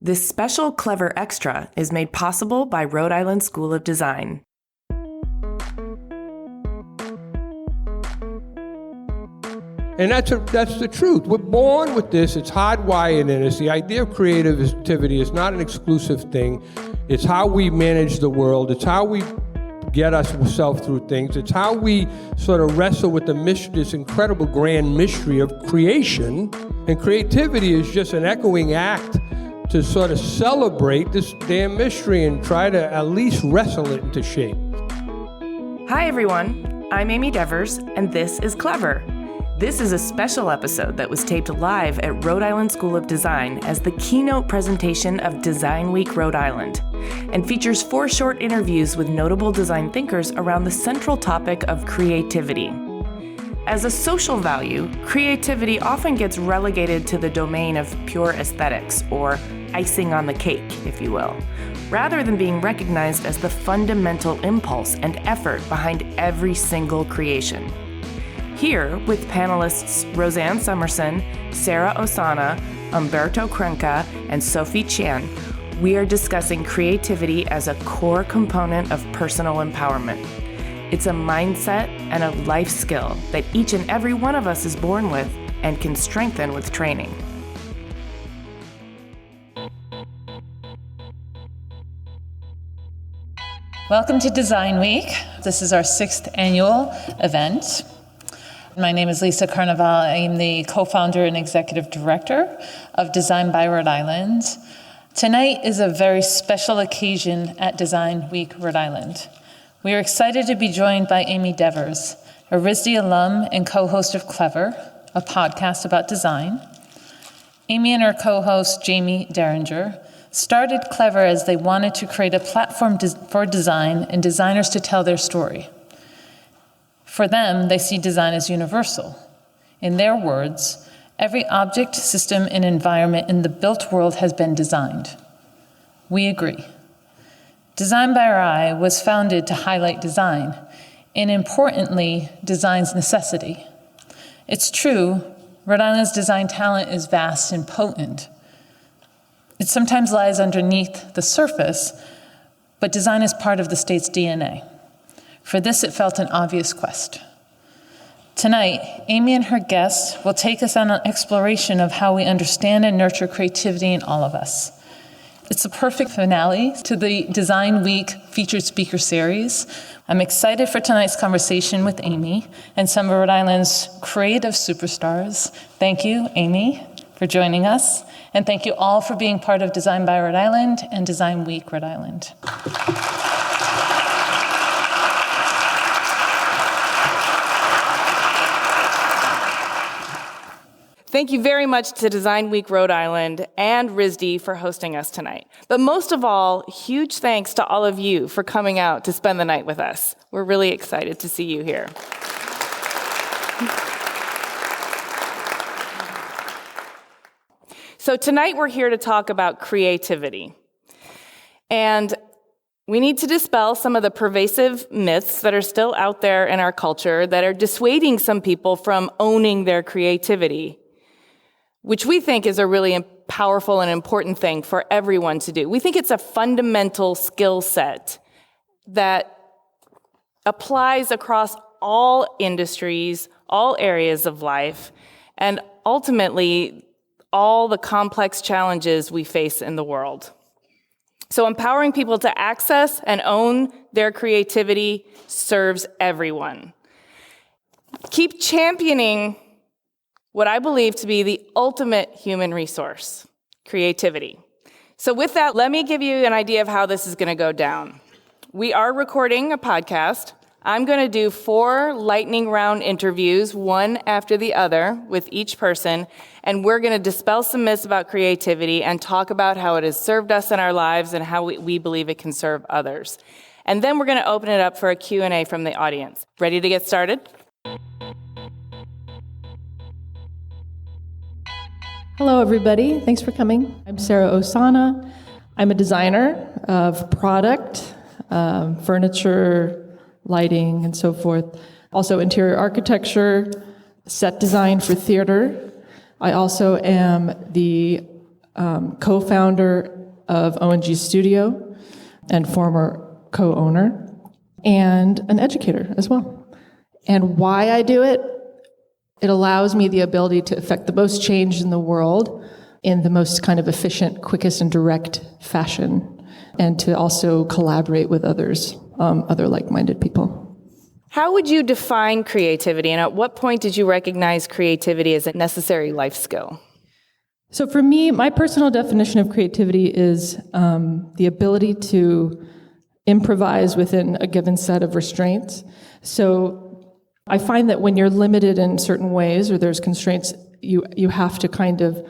This special Clever Extra is made possible by Rhode Island School of Design. And that's the truth. We're born with this. It's hardwired in us. The idea of creativity is not an exclusive thing. It's how we manage the world. It's how we get ourselves through things. It's how we sort of wrestle with this incredible grand mystery of creation. And creativity is just an echoing act to sort of celebrate this damn mystery and try to at least wrestle it into shape. Hi, everyone. I'm Amy Devers, and this is Clever. This is a special episode that was taped live at Rhode Island School of Design as the keynote presentation of Design Week Rhode Island, and features 4 short interviews with notable design thinkers around the central topic of creativity. As a social value, creativity often gets relegated to the domain of pure aesthetics, or icing on the cake, if you will, rather than being recognized as the fundamental impulse and effort behind every single creation. Here, with panelists Rosanne Somerson, Sara Ossana, Umberto Crenca, and Sophie Chien, we are discussing creativity as a core component of personal empowerment. It's a mindset and a life skill that each and every one of us is born with and can strengthen with training. Welcome to Design Week. This is our 6th annual event. My name is Lisa Carnival. I am the co-founder and executive director of Design by Rhode Island. Tonight is a very special occasion at Design Week Rhode Island. We are excited to be joined by Amy Devers, a RISD alum and co-host of Clever, a podcast about design. Amy and her co-host, Jamie Derringer, started Clever as they wanted to create a platform for design and designers to tell their story. For them, they see design as universal. In their words, every object, system, and environment in the built world has been designed. We agree. Design by Our Eye was founded to highlight design, and importantly, design's necessity. It's true, Rhode Island's design talent is vast and potent. It sometimes lies underneath the surface, but design is part of the state's DNA. For this, it felt an obvious quest. Tonight, Amy and her guests will take us on an exploration of how we understand and nurture creativity in all of us. It's a perfect finale to the Design Week featured speaker series. I'm excited for tonight's conversation with Amy and some of Rhode Island's creative superstars. Thank you, Amy, for joining us. And thank you all for being part of Design by Rhode Island and Design Week Rhode Island. Thank you very much to Design Week Rhode Island and RISD for hosting us tonight. But most of all, huge thanks to all of you for coming out to spend the night with us. We're really excited to see you here. So tonight we're here to talk about creativity. And we need to dispel some of the pervasive myths that are still out there in our culture that are dissuading some people from owning their creativity, which we think is a really powerful and important thing for everyone to do. We think it's a fundamental skill set that applies across all industries, all areas of life, and ultimately all the complex challenges we face in the world. So empowering people to access and own their creativity serves everyone. Keep championing what I believe to be the ultimate human resource, creativity. So with that, let me give you an idea of how this is going to go down. We are recording a podcast. I'm going to do 4 lightning round interviews, one after the other, with each person, and we're going to dispel some myths about creativity and talk about how it has served us in our lives and how we believe it can serve others. And then we're going to open it up for a Q&A from the audience. Ready to get started? Hello, everybody. Thanks for coming. I'm Sara Ossana. I'm a designer of product, furniture, lighting, and so forth. Also interior architecture, set design for theater. I also am the co-founder of ONG Studio and former co-owner, and an educator as well. And why I do it, it allows me the ability to affect the most change in the world in the most kind of efficient, quickest, and direct fashion, and to also collaborate with others, other like-minded people. How would you define creativity, and at what point did you recognize creativity as a necessary life skill? So for me, my personal definition of creativity is the ability to improvise within a given set of restraints. So I find that when you're limited in certain ways, or there's constraints, you have to kind of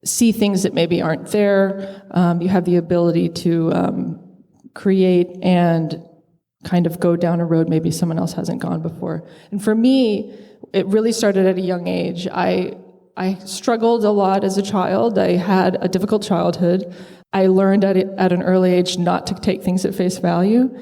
see things that maybe aren't there. You have the ability to create and kind of go down a road maybe someone else hasn't gone before. And for me, it really started at a young age. I struggled a lot as a child. I had a difficult childhood. I learned at an early age not to take things at face value.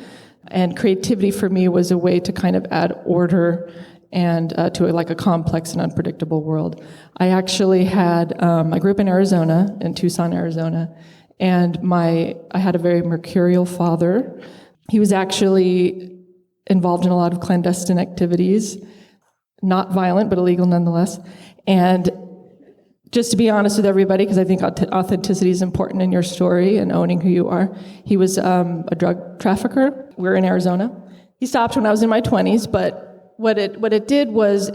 And creativity for me was a way to kind of add order and to a complex and unpredictable world. I actually had, I grew up in Arizona, in Tucson, Arizona, and I had a very mercurial father. He was actually involved in a lot of clandestine activities, not violent, but illegal nonetheless. And just to be honest with everybody, because I think authenticity is important in your story and owning who you are, he was a drug trafficker. We're in Arizona. He stopped when I was in my 20s, but what it did was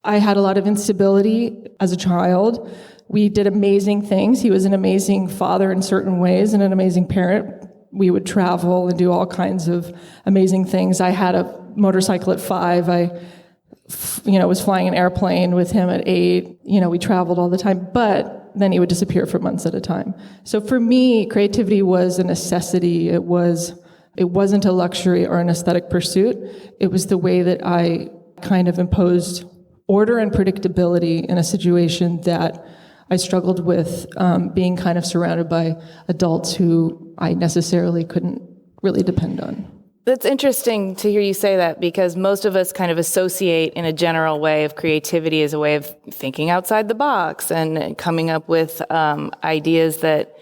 I had a lot of instability as a child. We did amazing things. He was an amazing father in certain ways and an amazing parent. We would travel and do all kinds of amazing things. I had a motorcycle at 5. I was flying an airplane with him at 8. We traveled all the time, but then he would disappear for months at a time. So for me, creativity was a necessity. It wasn't a luxury or an aesthetic pursuit. It was the way that I kind of imposed order and predictability in a situation that I struggled with, being kind of surrounded by adults who I necessarily couldn't really depend on. That's interesting to hear you say that, because most of us kind of associate in a general way of creativity as a way of thinking outside the box and coming up with ideas that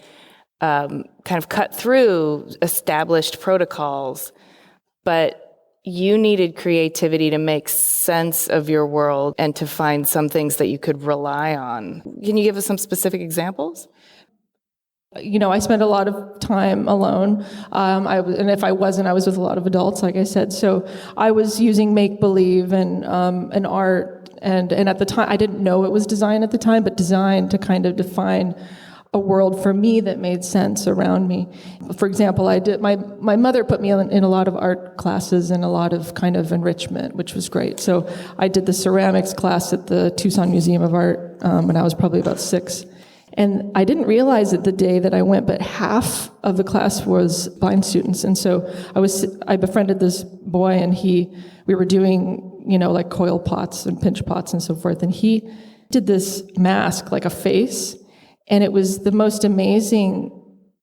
kind of cut through established protocols. But you needed creativity to make sense of your world and to find some things that you could rely on. Can you give us some specific examples? I spent a lot of time alone, and if I wasn't, I was with a lot of adults, like I said. So I was using make-believe and art, and at the time, I didn't know it was design at the time, but design to kind of define a world for me that made sense around me. For example, my mother put me in a lot of art classes and a lot of kind of enrichment, which was great. So I did the ceramics class at the Tucson Museum of Art when I was probably about 6. And I didn't realize it the day that I went, but half of the class was blind students. And so I befriended this boy, and we were doing, like coil pots and pinch pots and so forth. And he did this mask, like a face. And it was the most amazing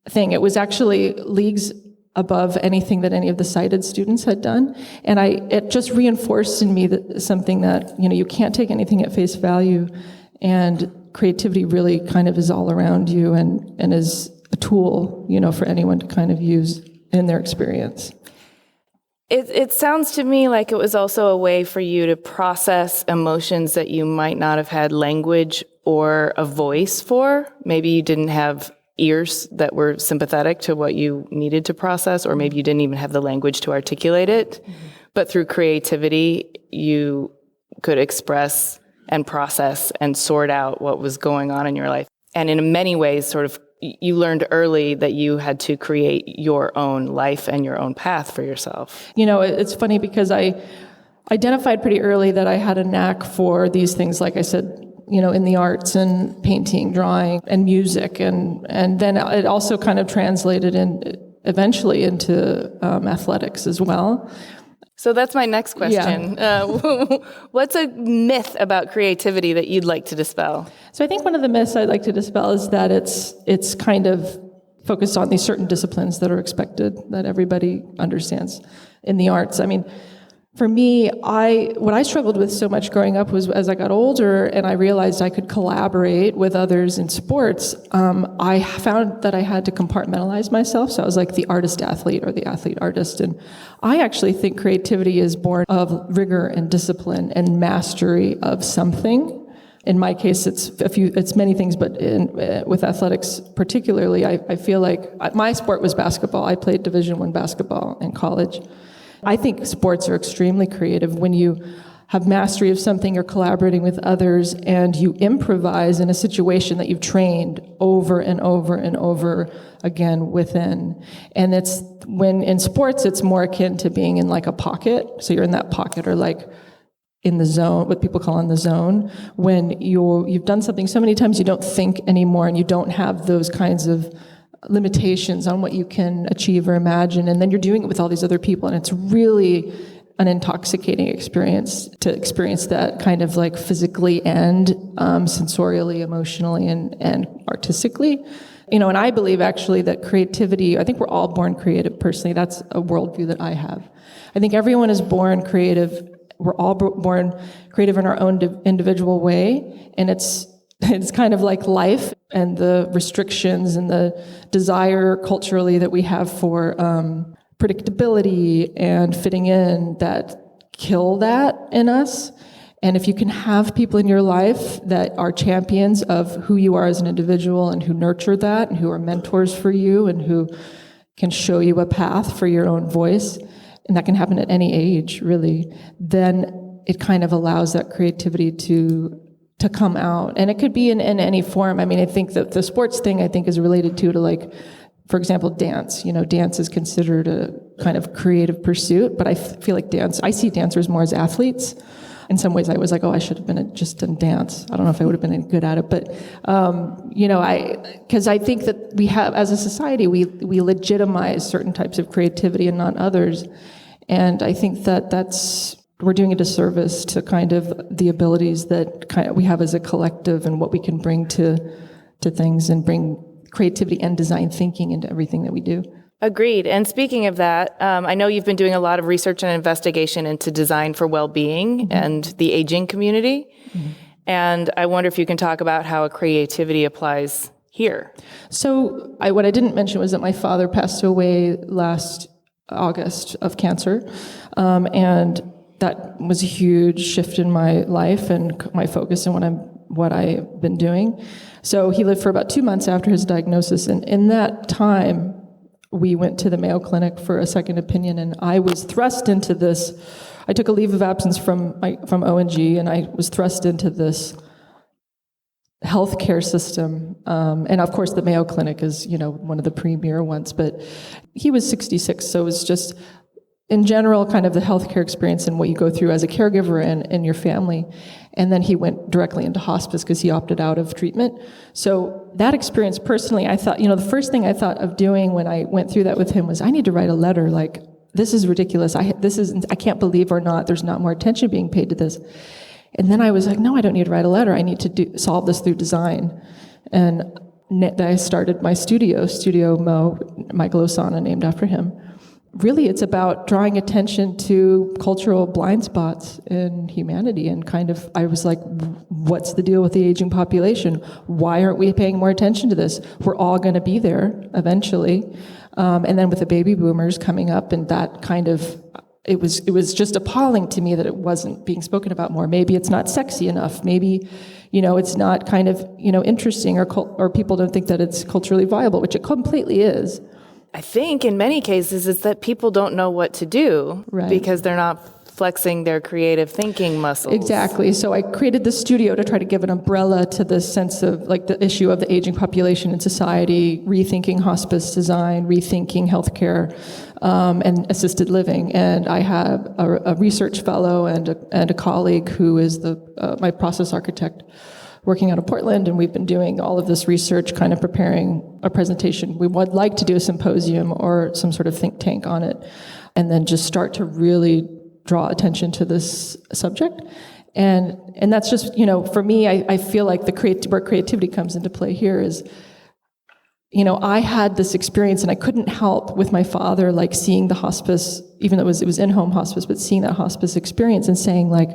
thing. It was actually leagues above anything that any of the sighted students had done. And it just reinforced in me something that, you can't take anything at face value. And creativity really kind of is all around you and is a tool, for anyone to kind of use in their experience. It sounds to me like it was also a way for you to process emotions that you might not have had language or a voice for. Maybe you didn't have ears that were sympathetic to what you needed to process, or maybe you didn't even have the language to articulate it. Mm-hmm. But through creativity, you could express and process and sort out what was going on in your life. And in many ways, sort of, you learned early that you had to create your own life and your own path for yourself. It's funny because I identified pretty early that I had a knack for these things, like I said, in the arts and painting, drawing, and music. And then it also kind of translated eventually into athletics as well. So that's my next question. Yeah. What's a myth about creativity that you'd like to dispel? So I think one of the myths I'd like to dispel is that it's kind of focused on these certain disciplines that are expected, that everybody understands in the arts. I mean, For me, what I struggled with so much growing up was as I got older and I realized I could collaborate with others in sports, I found that I had to compartmentalize myself. So I was like the artist-athlete or the athlete-artist. And I actually think creativity is born of rigor and discipline and mastery of something. In my case, it's many things, but with athletics particularly, I feel like my sport was basketball. I played Division I basketball in college. I think sports are extremely creative when you have mastery of something, you're collaborating with others, and you improvise in a situation that you've trained over and over and over again within. And in sports, it's more akin to being in like a pocket. So you're in that pocket or like in the zone, what people call in the zone, when you've done something so many times you don't think anymore and you don't have those kinds of limitations on what you can achieve or imagine, and then you're doing it with all these other people, and it's really an intoxicating experience to experience that kind of like physically and sensorially, emotionally, and artistically. And I believe actually that creativity, I think we're all born creative personally. That's a worldview that I have. I think everyone is born creative. We're all born creative in our own individual way, and it's kind of like life and the restrictions and the desire culturally that we have for predictability and fitting in that kill that in us. And if you can have people in your life that are champions of who you are as an individual and who nurture that and who are mentors for you and who can show you a path for your own voice, and that can happen at any age, really, then it kind of allows that creativity to come out. And it could be in any form. I mean, I think that the sports thing, I think, is related to like, for example, dance. Dance is considered a kind of creative pursuit, but I feel like I see dancers more as athletes. In some ways, I was like, oh, I should have been just in dance. I don't know if I would have been good at it, but, because I think that we have, as a society, we legitimize certain types of creativity and not others. And I think that we're doing a disservice to kind of the abilities that we have as a collective and what we can bring to things and bring creativity and design thinking into everything that we do. Agreed. And speaking of that, I know you've been doing a lot of research and investigation into design for well-being and the aging community. Mm-hmm. And I wonder if you can talk about how creativity applies here. So what I didn't mention was that my father passed away last August of cancer. And that was a huge shift in my life and my focus and what I've been doing. So he lived for about 2 months after his diagnosis, and in that time, we went to the Mayo Clinic for a second opinion, and I was thrust into this. I took a leave of absence from O&G, and I was thrust into this healthcare system. And of course, the Mayo Clinic is, one of the premier ones, but he was 66, so it was just, in general, kind of the healthcare experience and what you go through as a caregiver and your family. And then he went directly into hospice because he opted out of treatment. So that experience personally, I thought, the first thing I thought of doing when I went through that with him was, I need to write a letter like, this is ridiculous. I can't believe there's not more attention being paid to this. And then I was like, no, I don't need to write a letter. I need to solve this through design. And I started my Studio Mo, Michael Ossana, named after him. Really, it's about drawing attention to cultural blind spots in humanity, and I was like, what's the deal with the aging population? Why aren't we paying more attention to this? We're all going to be there eventually. And then with the baby boomers coming up, and that it was just appalling to me that it wasn't being spoken about more. Maybe it's not sexy enough. Maybe, it's not interesting, or people don't think that it's culturally viable, which it completely is. I think in many cases it's that people don't know what to do, right, because they're not flexing their creative thinking muscles. Exactly. So I created the studio to try to give an umbrella to the sense of like the issue of the aging population in society, rethinking hospice design, rethinking healthcare, and assisted living. And I have a research fellow and a colleague who is my process architect, working out of Portland, and we've been doing all of this research, kind of preparing a presentation. We would like to do a symposium or some sort of think tank on it, and then just start to really draw attention to this subject. And that's just, for me, I feel like where creativity comes into play here is I had this experience, and I couldn't help with my father, like seeing the hospice, even though it was in-home hospice, but seeing that hospice experience and saying, like,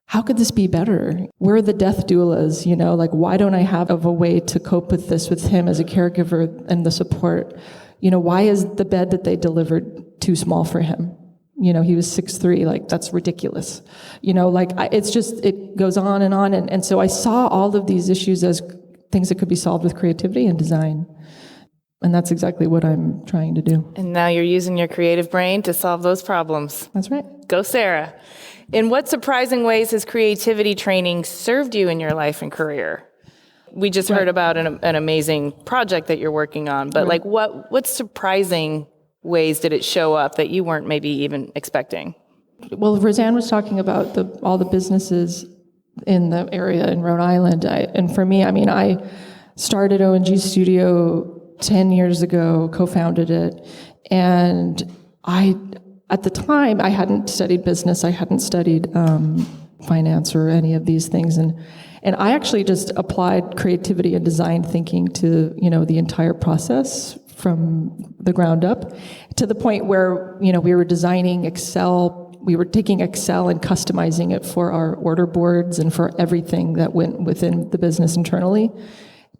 how could this be better? Where are the death doulas? Like, why don't I have a way to cope with this with him as a caregiver and the support? Why is the bed that they delivered too small for him? He was 6'3", like, that's ridiculous. It goes on. And so I saw all of these issues as things that could be solved with creativity and design. And that's exactly what I'm trying to do. And now you're using your creative brain to solve those problems. That's right. Go, Sara. In what surprising ways has creativity training served you in your life and career? We just heard about an amazing project that you're working on, but like what surprising ways did it show up that you weren't maybe even expecting? Well, Rosanne was talking about all the businesses in the area in Rhode Island. And for me, I started ONG Studio 10 years ago, co-founded it, and at the time, I hadn't studied business, I hadn't studied finance or any of these things, and I actually just applied creativity and design thinking to the entire process from the ground up, to the point where we were designing Excel. We were taking Excel and customizing it for our order boards and for everything that went within the business internally,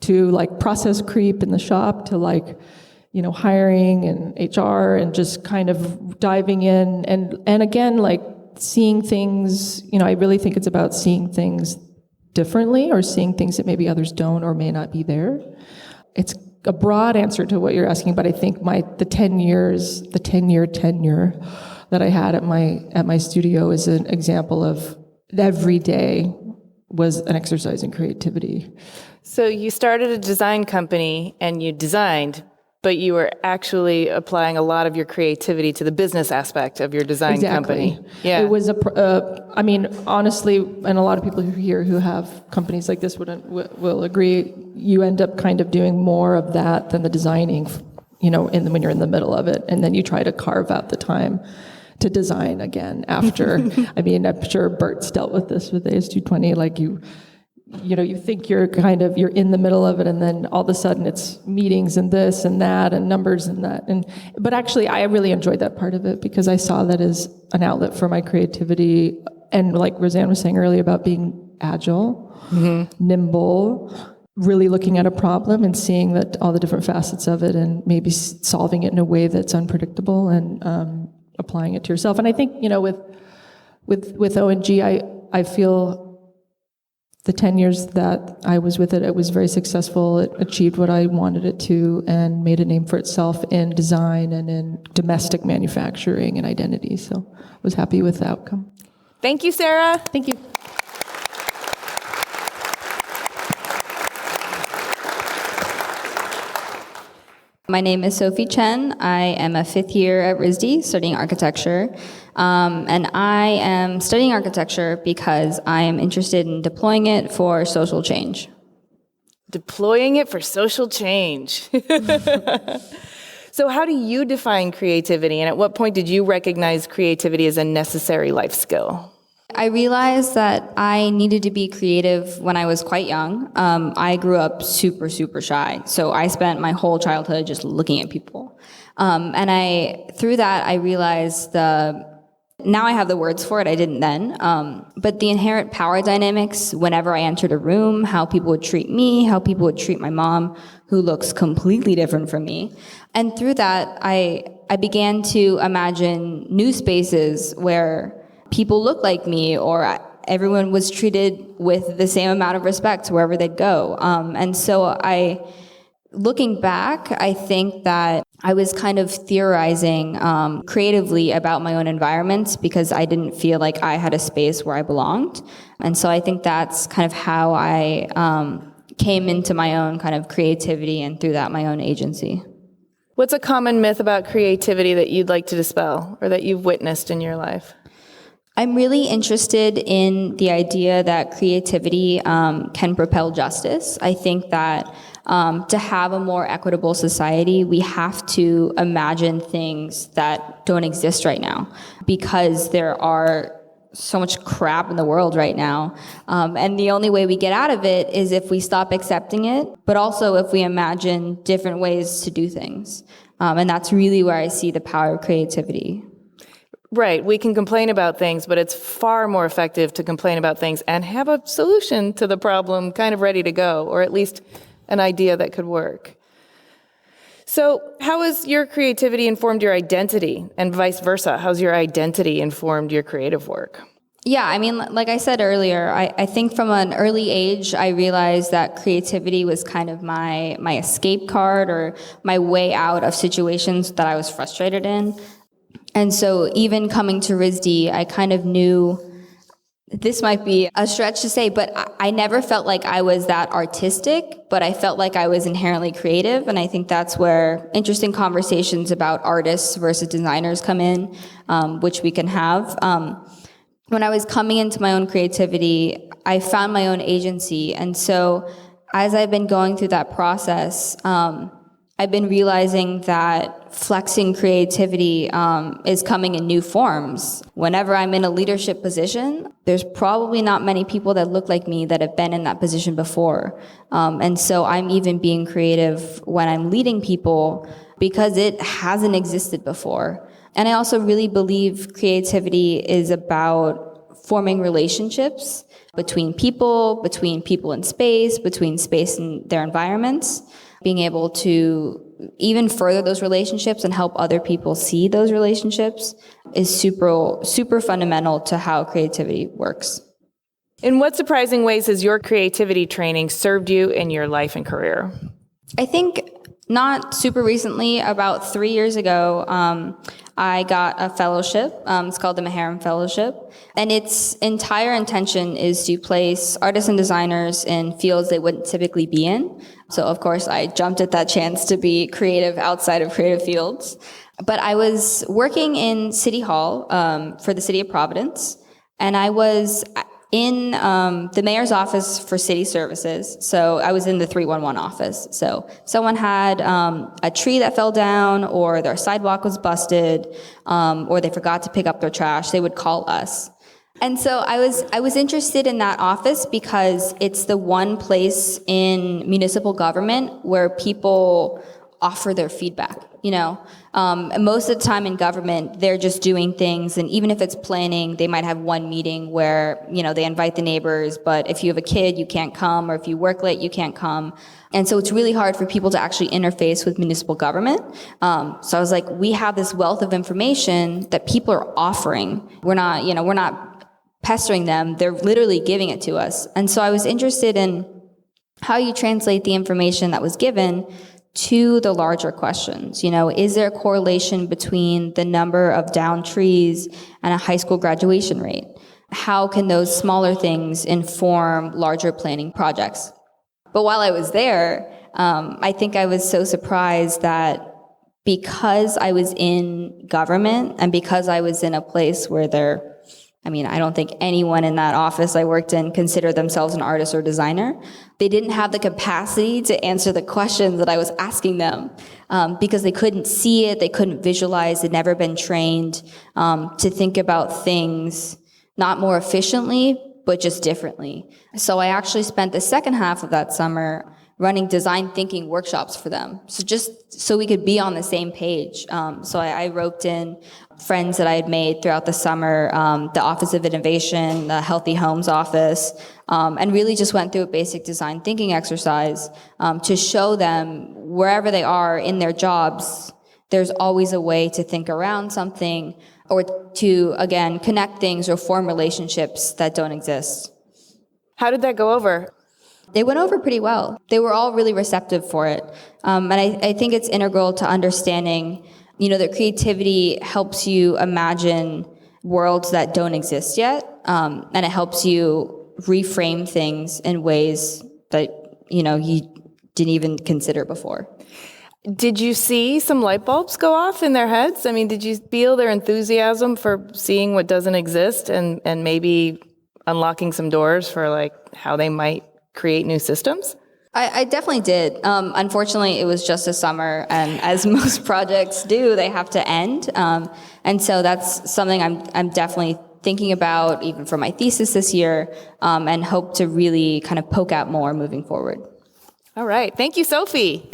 to like process creep in the shop, to like hiring and HR, and just kind of diving in and again, like seeing things. I really think it's about seeing things differently, or seeing things that maybe others don't or may not be there. It's a broad answer to what you're asking, but I think the 10-year tenure that I had at my studio is an example of every day was an exercise in creativity. So you started a design company and you designed, but you were actually applying a lot of your creativity to the business aspect of your design company. Yeah. It was honestly, and a lot of people here who have companies like this will agree, you end up kind of doing more of that than the designing, when you're in the middle of it, and then you try to carve out the time to design again after. I'm sure Bert's dealt with this with AS220, like you think you're in the middle of it, and then all of a sudden it's meetings and this and that and numbers and that. But actually, I really enjoyed that part of it because I saw that as an outlet for my creativity. And like Rosanne was saying earlier about being agile, nimble, really looking at a problem and seeing that all the different facets of it, and maybe solving it in a way that's unpredictable, and applying it to yourself. And I think, with ONG, I feel the 10 years that I was with it, it was very successful. It achieved what I wanted it to and made a name for itself in design and in domestic manufacturing and identity. So I was happy with the outcome. Thank you, Sara. Thank you. My name is Sophie Chien. I am a 5th year at RISD studying architecture. And I am studying architecture because I am interested in deploying it for social change. Deploying it for social change. So how do you define creativity, and at what point did you recognize creativity as a necessary life skill? I realized that I needed to be creative when I was quite young. I grew up super, super shy. So I spent my whole childhood just looking at people. Through that, I realized now I have the words for it, I didn't then. But the inherent power dynamics whenever I entered a room, how people would treat me, how people would treat my mom, who looks completely different from me. And through that, I began to imagine new spaces where people look like me, or everyone was treated with the same amount of respect wherever they'd go. And so looking back, I think that I was kind of theorizing creatively about my own environment because I didn't feel like I had a space where I belonged. And so I think that's kind of how I came into my own kind of creativity, and through that, my own agency. What's a common myth about creativity that you'd like to dispel, or that you've witnessed in your life? I'm really interested in the idea that creativity can propel justice. I think that to have a more equitable society, we have to imagine things that don't exist right now, because there are so much crap in the world right now. And the only way we get out of it is if we stop accepting it, but also if we imagine different ways to do things. And that's really where I see the power of creativity. Right. We can complain about things, but it's far more effective to complain about things and have a solution to the problem kind of ready to go, or at least an idea that could work. So how has your creativity informed your identity, and vice versa? How's your identity informed your creative work? Yeah, I mean, like I said earlier, I think from an early age, I realized that creativity was kind of my escape card, or my way out of situations that I was frustrated in. And so even coming to RISD, I kind of knew, this might be a stretch to say, but I never felt like I was that artistic, but I felt like I was inherently creative. And I think that's where interesting conversations about artists versus designers come in, which we can have. When I was coming into my own creativity, I found my own agency. And so as I've been going through that process, I've been realizing that flexing creativity is coming in new forms. Whenever I'm in a leadership position, there's probably not many people that look like me that have been in that position before. And so I'm even being creative when I'm leading people because it hasn't existed before. And I also really believe creativity is about forming relationships between people in space, between space and their environments, being able to even further those relationships and help other people see those relationships is super fundamental to how creativity works. In what surprising ways has your creativity training served you in your life and career? I think not super recently, about 3 years ago, I got a fellowship. It's called the Maharam Fellowship. And its entire intention is to place artists and designers in fields they wouldn't typically be in. So, of course, I jumped at that chance to be creative outside of creative fields. But I was working in City Hall for the City of Providence, and I was in the mayor's office for city services. So I was in the 311 office. So if someone had a tree that fell down, or their sidewalk was busted, or they forgot to pick up their trash, they would call us. And so I was interested in that office because it's the one place in municipal government where people offer their feedback, you know. Most of the time in government, they're just doing things, and even if it's planning, they might have one meeting where, you know, they invite the neighbors, but if you have a kid, you can't come, or if you work late, you can't come. And so it's really hard for people to actually interface with municipal government. So I was like, we have this wealth of information that people are offering. We're not pestering them. They're literally giving it to us. And so I was interested in how you translate the information that was given to the larger questions. You know, is there a correlation between the number of downed trees and a high school graduation rate? How can those smaller things inform larger planning projects? But while I was there, I think I was so surprised that because I was in government and because I was in a place where I don't think anyone in that office I worked in considered themselves an artist or designer. They didn't have the capacity to answer the questions that I was asking them because they couldn't see it, they couldn't visualize, they'd never been trained to think about things not more efficiently, but just differently. So I actually spent the second half of that summer running design thinking workshops for them. So just so we could be on the same page. So I roped in friends that I had made throughout the summer, the Office of Innovation, the Healthy Homes Office, and really just went through a basic design thinking exercise to show them wherever they are in their jobs, there's always a way to think around something or to, again, connect things or form relationships that don't exist. How did that go over? They went over pretty well. They were all really receptive for it. And I think it's integral to understanding, you know, that creativity helps you imagine worlds that don't exist yet. And it helps you reframe things in ways that, you know, you didn't even consider before. Did you see some light bulbs go off in their heads? I mean, did you feel their enthusiasm for seeing what doesn't exist and maybe unlocking some doors for like how they might create new systems? I definitely did. Unfortunately, it was just a summer, and as most projects do, they have to end. And so that's something I'm definitely thinking about even for my thesis this year, and hope to really kind of poke out more moving forward. All right. Thank you, Sophie.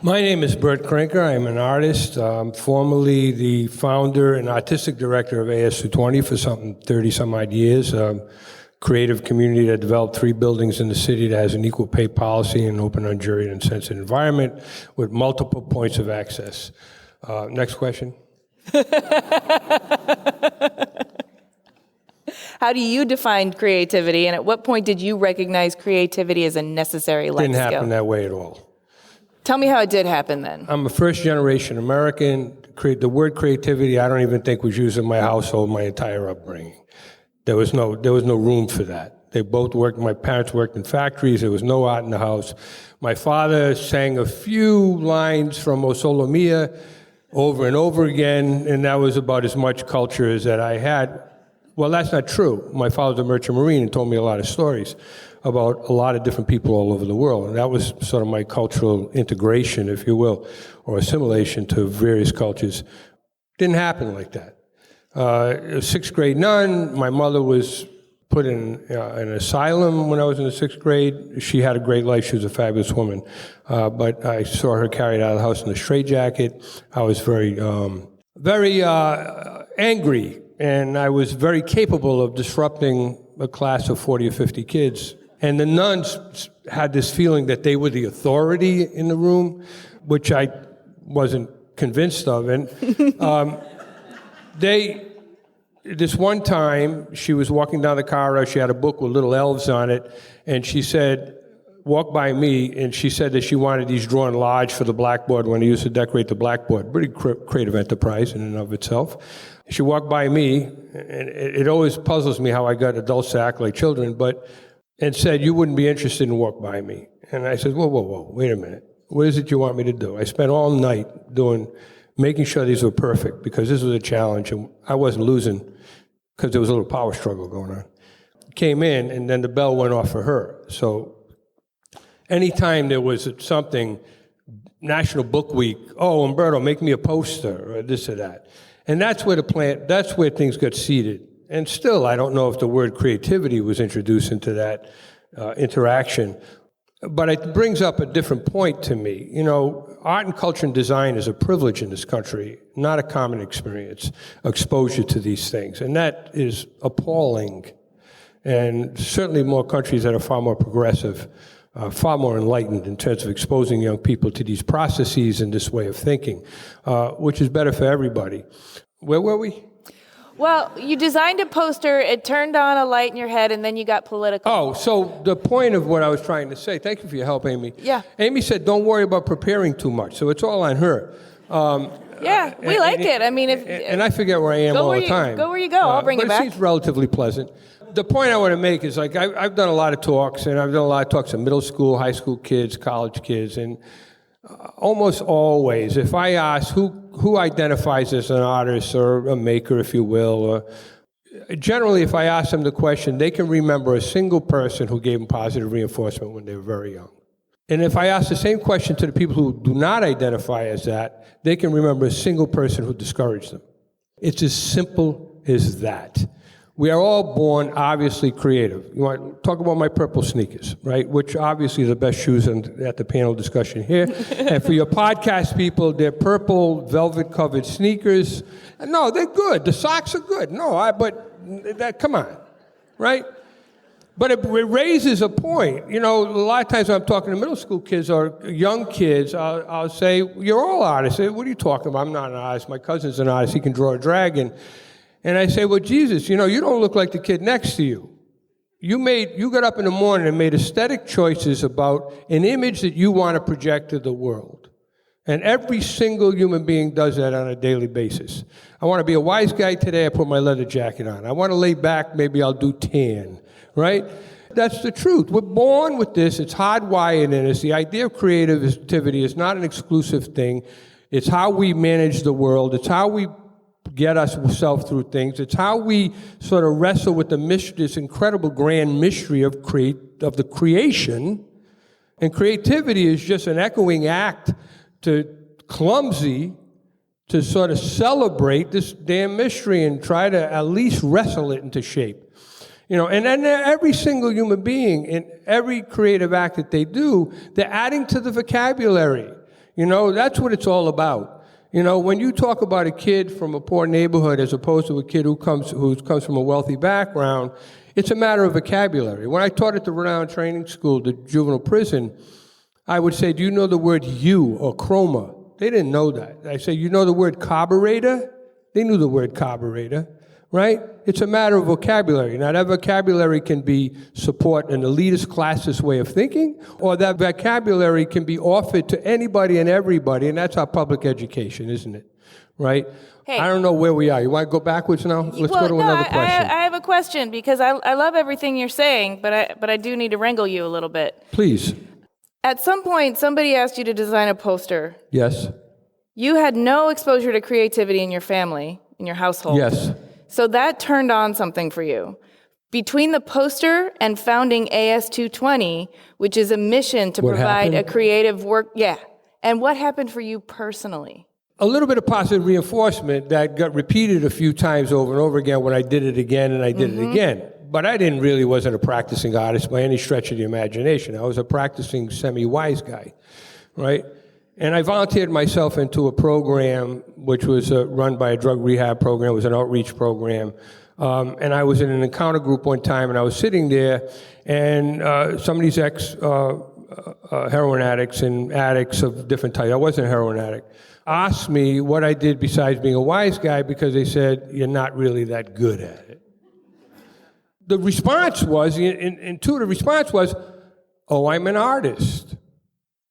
My name is Bert Crenca. I'm an artist. I'm formerly the founder and artistic director of AS220 for 30-some-odd years. Creative community that developed 3 buildings in the city that has an equal pay policy and open, unjuried, and sensitive environment with multiple points of access. Next question. How do you define creativity, and at what point did you recognize creativity as a necessary life skill? Didn't happen that way at all. Tell me how it did happen then. I'm a first-generation American. The word creativity, I don't even think was used in my household my entire upbringing. There was no room for that. They both worked. My parents worked in factories. There was no art in the house. My father sang a few lines from O Sole Mio over and over again, and that was about as much culture as that I had. Well, that's not true. My father was a merchant marine and told me a lot of stories about a lot of different people all over the world. And that was sort of my cultural integration, if you will, or assimilation to various cultures. Didn't happen like that. 6th grade nun, my mother was put in an asylum when I was in the 6th grade. She had a great life. She was a fabulous woman. But I saw her carried out of the house in a straitjacket. I was very angry, and I was very capable of disrupting a class of 40 or 50 kids. And the nuns had this feeling that they were the authority in the room, which I wasn't convinced of. And this one time, she was walking down the corridor, she had a book with little elves on it, and she said, walk by me, and she said that she wanted these drawn large for the blackboard when they used to decorate the blackboard. Pretty creative enterprise in and of itself. She walked by me, and it always puzzles me how I got adults to act like children, and said, you wouldn't be interested in walk by me. And I said, whoa, wait a minute. What is it you want me to do? I spent all night making sure these were perfect, because this was a challenge, and I wasn't losing, because there was a little power struggle going on. Came in, and then the bell went off for her. So anytime there was something, National Book Week, oh, Umberto, make me a poster, or this or that. And that's where things got seeded. And still, I don't know if the word creativity was introduced into that interaction. But it brings up a different point to me. You know, art and culture and design is a privilege in this country, not a common experience, exposure to these things. And that is appalling. And certainly more countries that are far more progressive, far more enlightened in terms of exposing young people to these processes and this way of thinking, which is better for everybody. Where were we? Well, you designed a poster, it turned on a light in your head, and then you got political. Oh, so the point of what I was trying to say, thank you for your help, Amy. Yeah. Amy said, don't worry about preparing too much, so it's all on her. Yeah, we like it. I mean, and I forget where I am all the time. Go where you go, I'll bring it back. But it seems relatively pleasant. The point I want to make is, like, I've done a lot of talks, and I've done a lot of talks to middle school, high school kids, college kids, and almost always, if I ask who identifies as an artist or a maker, if you will, or generally, if I ask them the question, they can remember a single person who gave them positive reinforcement when they were very young. And if I ask the same question to the people who do not identify as that, they can remember a single person who discouraged them. It's as simple as that. We are all born, obviously, creative. You want to talk about my purple sneakers, right? Which obviously are the best shoes at the panel discussion here. And for your podcast people, they're purple, velvet-covered sneakers. No, they're good. The socks are good. Come on, right? But it raises a point. You know, a lot of times when I'm talking to middle school kids or young kids, I'll say, you're all artists. What are you talking about? I'm not an artist. My cousin's an artist. He can draw a dragon. And I say, well, Jesus, you don't look like the kid next to you. You got up in the morning and made aesthetic choices about an image that you want to project to the world. And every single human being does that on a daily basis. I want to be a wise guy today, I put my leather jacket on. I want to lay back, maybe I'll do tan, right? That's the truth. We're born with this. It's hardwired in us. The idea of creativity is not an exclusive thing. It's how we manage the world. It's how we get ourselves through things. It's how we sort of wrestle with this incredible grand mystery of the creation And creativity is just an echoing act to clumsy to sort of celebrate this damn mystery and try to at least wrestle it into shape. And then every single human being, in every creative act that they do, they're adding to the vocabulary. That's what it's all about. When you talk about a kid from a poor neighborhood as opposed to a kid who comes from a wealthy background, it's a matter of vocabulary. When I taught at the Rhode Island Training School, the juvenile prison, I would say, do you know the word you or chroma? They didn't know that. I say, you know the word carburetor? They knew the word carburetor, right? It's a matter of vocabulary. Now, that vocabulary can support an elitist, classist way of thinking, or that vocabulary can be offered to anybody and everybody, and that's our public education, isn't it? Right? Hey. I don't know where we are. You want to go backwards now? Let's go to another question. I have a question, because I love everything you're saying, but I do need to wrangle you a little bit. Please. At some point, somebody asked you to design a poster. Yes. You had no exposure to creativity in your family, in your household. Yes. So that turned on something for you. Between the poster and founding AS220, which is a mission to provide a creative work. Yeah. And what happened for you personally? A little bit of positive reinforcement that got repeated a few times over and over again when I did it again and I did it again. But I wasn't a practicing artist by any stretch of the imagination. I was a practicing semi-wise guy, right? And I volunteered myself into a program which was run by a drug rehab program. It was an outreach program. And I was in an encounter group one time, and I was sitting there, and some of these ex-heroin addicts and addicts of different types, I wasn't a heroin addict, asked me what I did besides being a wise guy, because they said, you're not really that good at it. The response was, the intuitive response was, oh, I'm an artist.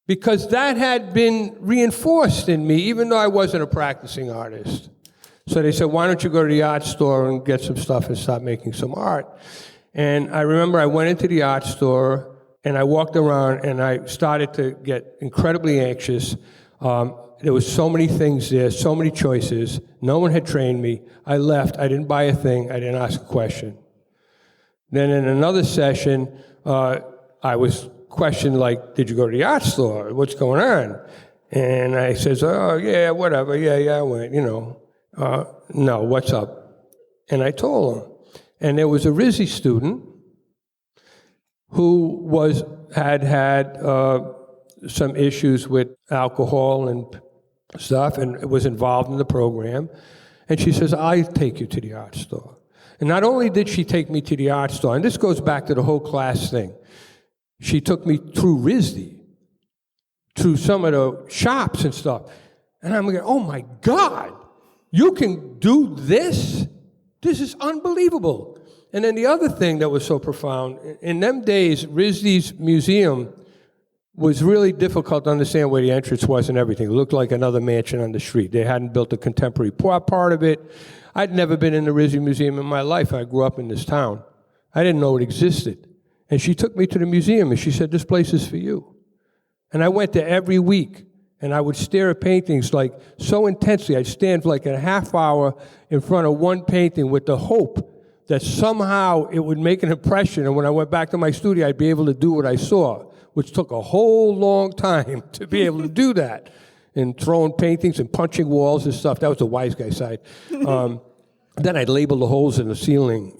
Because that had been reinforced in me, even though I wasn't a practicing artist. So they said, why don't you go to the art store and get some stuff and start making some art? And I remember I went into the art store, and I walked around, and I started to get incredibly anxious. There was so many things there, so many choices. No one had trained me. I left. I didn't buy a thing. I didn't ask a question. Then in another session, I was questioned, like, did you go to the art store? What's going on? And I says, oh, yeah, whatever. Yeah, I went, no, what's up? And I told him. And there was a RISD student who had some issues with alcohol and stuff and was involved in the program. And she says, I'll take you to the art store. And not only did she take me to the art store, and this goes back to the whole class thing, she took me through RISD, through some of the shops and stuff. And I'm like, oh my God, you can do this? This is unbelievable. And then the other thing that was so profound, in them days, RISD's museum was really difficult to understand where the entrance was and everything. It looked like another mansion on the street. They hadn't built a contemporary part of it. I'd never been in the RISD Museum in my life. I grew up in this town. I didn't know it existed. And she took me to the museum, and she said, this place is for you. And I went there every week, and I would stare at paintings like so intensely. I'd stand for like a half hour in front of one painting with the hope that somehow it would make an impression, and when I went back to my studio, I'd be able to do what I saw, which took a whole long time to be able to do that, and throwing paintings and punching walls and stuff. That was the wise guy side. Then I'd label the holes in the ceiling,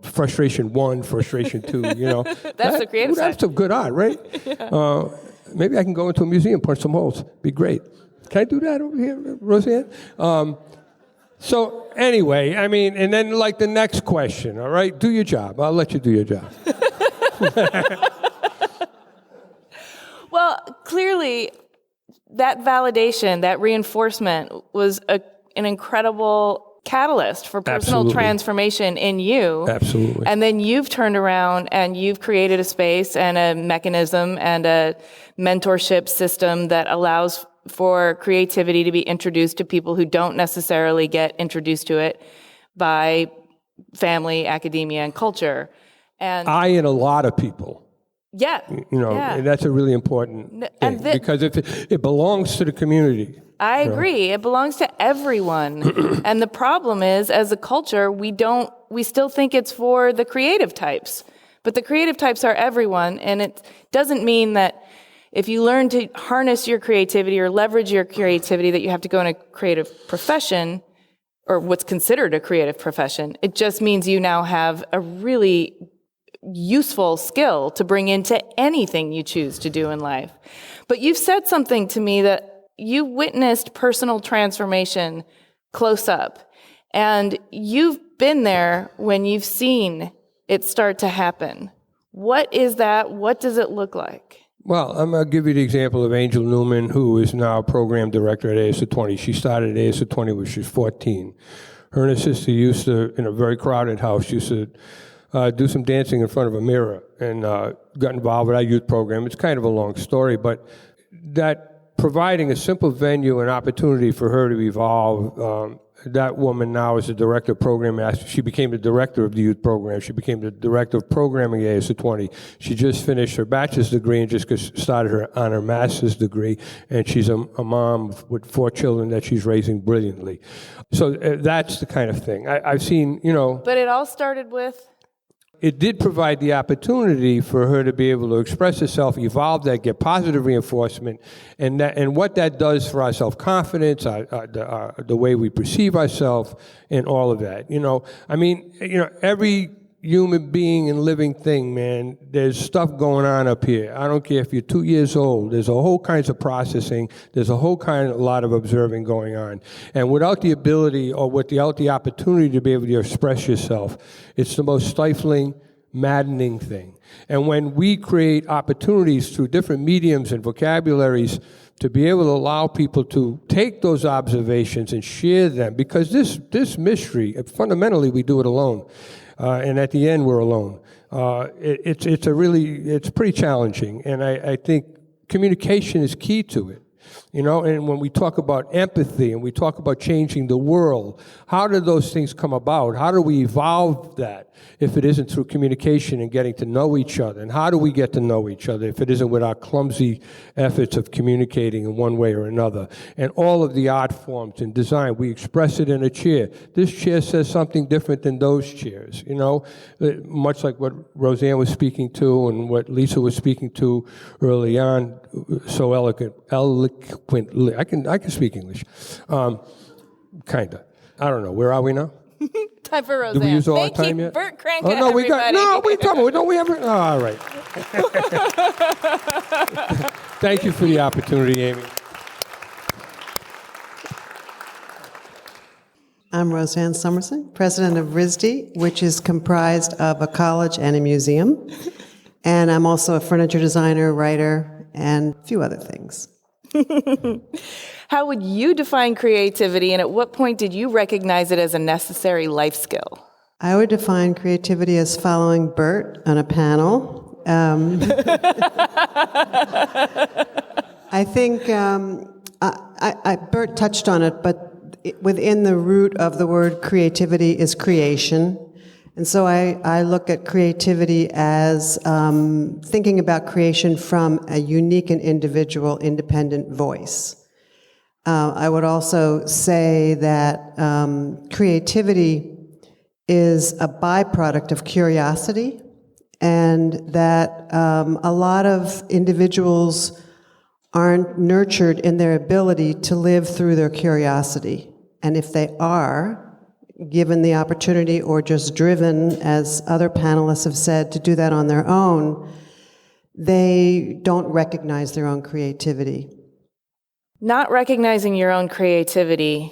frustration 1, frustration 2, That's the creative side. That's some good art, right? Yeah. Maybe I can go into a museum, punch some holes. Be great. Can I do that over here, Roseanne? So anyway, and then like the next question, all right? Do your job. I'll let you do your job. Well, clearly, that validation, that reinforcement was an incredible catalyst for personal transformation in you. Absolutely. And then you've turned around and you've created a space and a mechanism and a mentorship system that allows for creativity to be introduced to people who don't necessarily get introduced to it by family, academia, and culture. And a lot of people. Yeah. And that's a really important thing, because if it belongs to the community. I agree. It belongs to everyone. And the problem is, as a culture, we still think it's for the creative types. But the creative types are everyone, and it doesn't mean that if you learn to harness your creativity or leverage your creativity, that you have to go in a creative profession or what's considered a creative profession. It just means you now have a really useful skill to bring into anything you choose to do in life. But you've said something to me that you witnessed personal transformation close up. And you've been there when you've seen it start to happen. What is that? What does it look like? Well, I'm going to give you the example of Angel Newman, who is now program director at ASA 20. She started at ASA 20 when she was 14. Her and her sister used to, in a very crowded house, used to do some dancing in front of a mirror and got involved with our youth program. It's kind of a long story, but that providing a simple venue and opportunity for her to evolve, that woman now is the director of program. She became the director of the youth program. She became the director of programming at ASA 20. She just finished her bachelor's degree and just started on her master's degree. And she's a mom with 4 children that she's raising brilliantly. So that's the kind of thing. I've seen, But it all started with? It did provide the opportunity for her to be able to express herself, evolve that, get positive reinforcement, and what that does for our self-confidence, the way we perceive ourselves, and all of that. Every human being and living thing, man, there's stuff going on up here. I don't care if you're 2 years old. There's a whole kinds of processing. There's a lot of observing going on. And without the ability or without the opportunity to be able to express yourself, it's the most stifling, maddening thing. And when we create opportunities through different mediums and vocabularies to be able to allow people to take those observations and share them, because this mystery, fundamentally we do it alone. And at the end, we're alone. It's pretty challenging, and I think communication is key to it. And when we talk about empathy and we talk about changing the world, how do those things come about? How do we evolve that if it isn't through communication and getting to know each other? And how do we get to know each other if it isn't with our clumsy efforts of communicating in one way or another? And all of the art forms and design, we express it in a chair. This chair says something different than those chairs, much like what Roseanne was speaking to and what Lisa was speaking to early on, so eloquently. I can speak English, kinda. I don't know. Where are we now? Time for Roseanne. Did we use all our time Thank you, yet? Bert Crenca, Oh, no, we everybody. we talking about. Don't we ever? Oh, all right. Thank you for the opportunity, Amy. I'm Rosanne Somerson, president of RISD, which is comprised of a college and a museum. And I'm also a furniture designer, writer, and a few other things. How would you define creativity, and at what point did you recognize it as a necessary life skill? I would define creativity as following Bert on a panel. I think Bert touched on it, but within the root of the word creativity is creation. And so I look at creativity as thinking about creation from a unique and individual, independent voice. I would also say that creativity is a byproduct of curiosity, and that a lot of individuals aren't nurtured in their ability to live through their curiosity. And if they are, given the opportunity or just driven, as other panelists have said, to do that on their own, they don't recognize their own creativity. Not recognizing your own creativity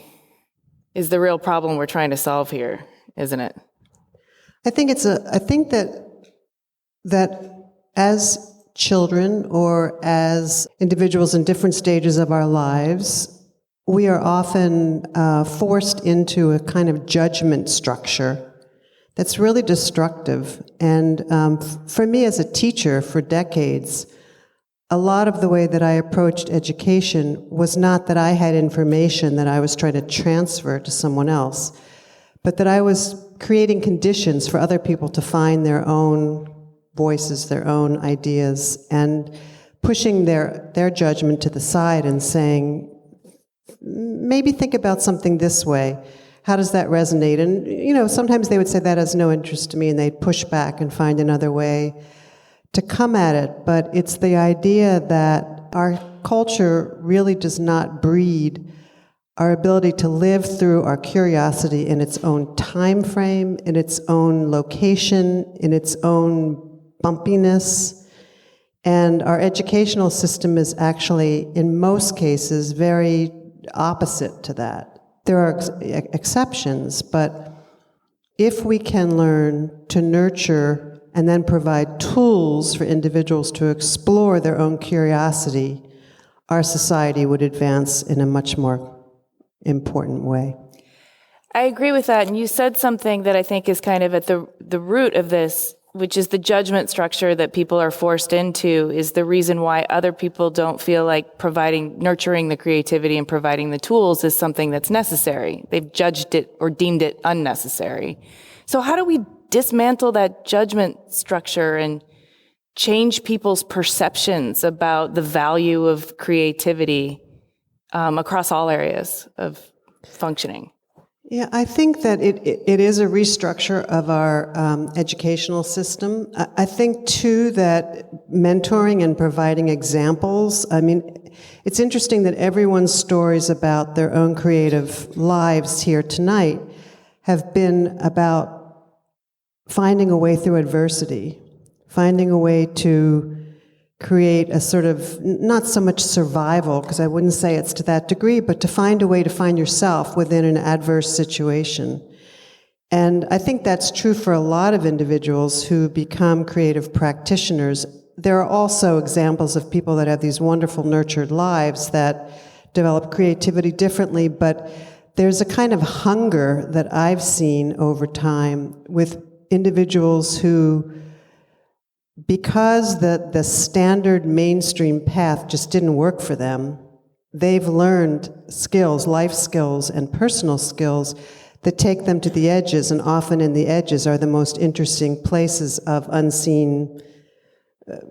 is the real problem we're trying to solve here, isn't it? I think that as children or as individuals in different stages of our lives, we are often forced into a kind of judgment structure that's really destructive. And for me as a teacher for decades, a lot of the way that I approached education was not that I had information that I was trying to transfer to someone else, but that I was creating conditions for other people to find their own voices, their own ideas, and pushing their judgment to the side and saying, maybe think about something this way. How does that resonate? And, sometimes they would say that has no interest to me, and they'd push back and find another way to come at it, but it's the idea that our culture really does not breed our ability to live through our curiosity in its own time frame, in its own location, in its own bumpiness. And our educational system is actually, in most cases, very opposite to that. There are exceptions, but if we can learn to nurture and then provide tools for individuals to explore their own curiosity, our society would advance in a much more important way. I agree with that. And you said something that I think is kind of at the root of this, which is the judgment structure that people are forced into is the reason why other people don't feel like nurturing the creativity and providing the tools is something that's necessary. They've judged it or deemed it unnecessary. So how do we dismantle that judgment structure and change people's perceptions about the value of creativity across all areas of functioning? Yeah, I think that it is a restructure of our educational system. I think, too, that mentoring and providing examples, I mean, it's interesting that everyone's stories about their own creative lives here tonight have been about finding a way through adversity, finding a way to create a sort of, not so much survival, because I wouldn't say it's to that degree, but to find a way to find yourself within an adverse situation. And I think that's true for a lot of individuals who become creative practitioners. There are also examples of people that have these wonderful nurtured lives that develop creativity differently, but there's a kind of hunger that I've seen over time with individuals who, because the standard mainstream path just didn't work for them, they've learned skills, life skills and personal skills that take them to the edges, and often in the edges are the most interesting places of unseen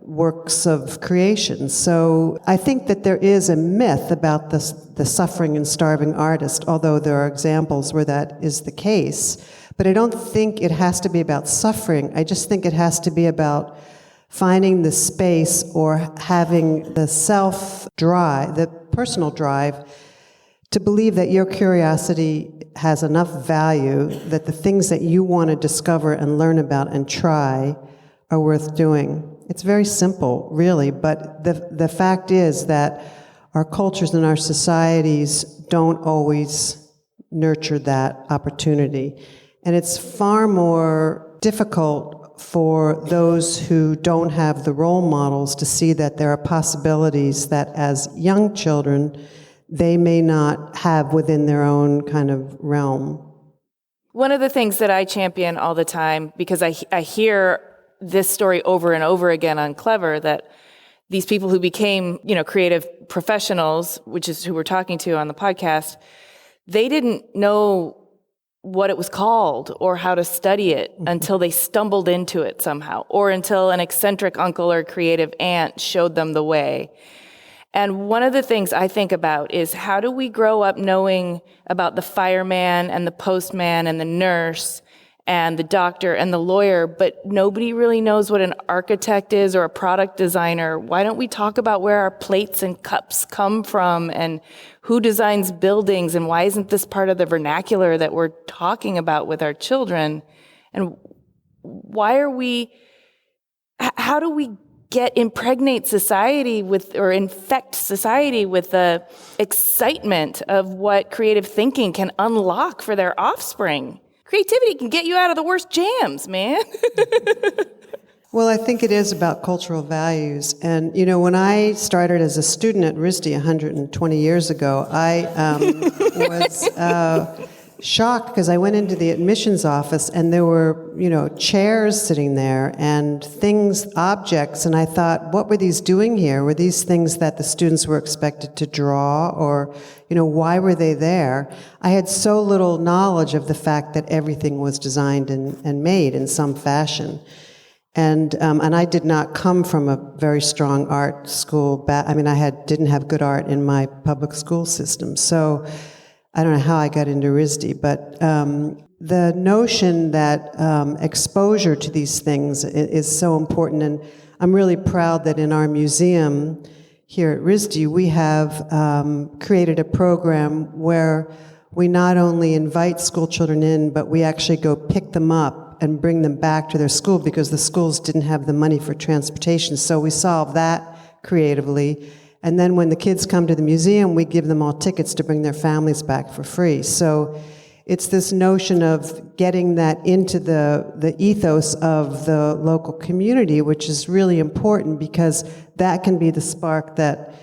works of creation. So I think that there is a myth about the suffering and starving artist, although there are examples where that is the case. But I don't think it has to be about suffering. I just think it has to be about finding the space or having the self-drive, the personal drive, to believe that your curiosity has enough value that the things that you want to discover and learn about and try are worth doing. It's very simple, really, but the fact is that our cultures and our societies don't always nurture that opportunity. And it's far more difficult for those who don't have the role models to see that there are possibilities that as young children they may not have within their own kind of realm. One of the things that I champion all the time, because I hear this story over and over again on Clever, that these people who became, creative professionals, which is who we're talking to on the podcast, they didn't know what it was called or how to study it until they stumbled into it somehow, or until an eccentric uncle or creative aunt showed them the way. And one of the things I think about is, how do we grow up knowing about the fireman and the postman and the nurse and the doctor and the lawyer, but nobody really knows what an architect is or a product designer? Why don't we talk about where our plates and cups come from and who designs buildings, and why isn't this part of the vernacular that we're talking about with our children? And how do we impregnate society or infect society with the excitement of what creative thinking can unlock for their offspring? Creativity can get you out of the worst jams, man. Well, I think it is about cultural values. And, when I started as a student at RISD 120 years ago, I was shocked because I went into the admissions office and there were, chairs sitting there and objects, and I thought, what were these doing here? Were these things that the students were expected to draw, or, why were they there? I had so little knowledge of the fact that everything was designed and made in some fashion. And I did not come from a very strong art school. Didn't have good art in my public school system. So I don't know how I got into RISD, but the notion that exposure to these things is so important, and I'm really proud that in our museum here at RISD, we have created a program where we not only invite school children in, but we actually go pick them up and bring them back to their school because the schools didn't have the money for transportation. So we solve that creatively. And then when the kids come to the museum, we give them all tickets to bring their families back for free. So it's this notion of getting that into the ethos of the local community, which is really important because that can be the spark that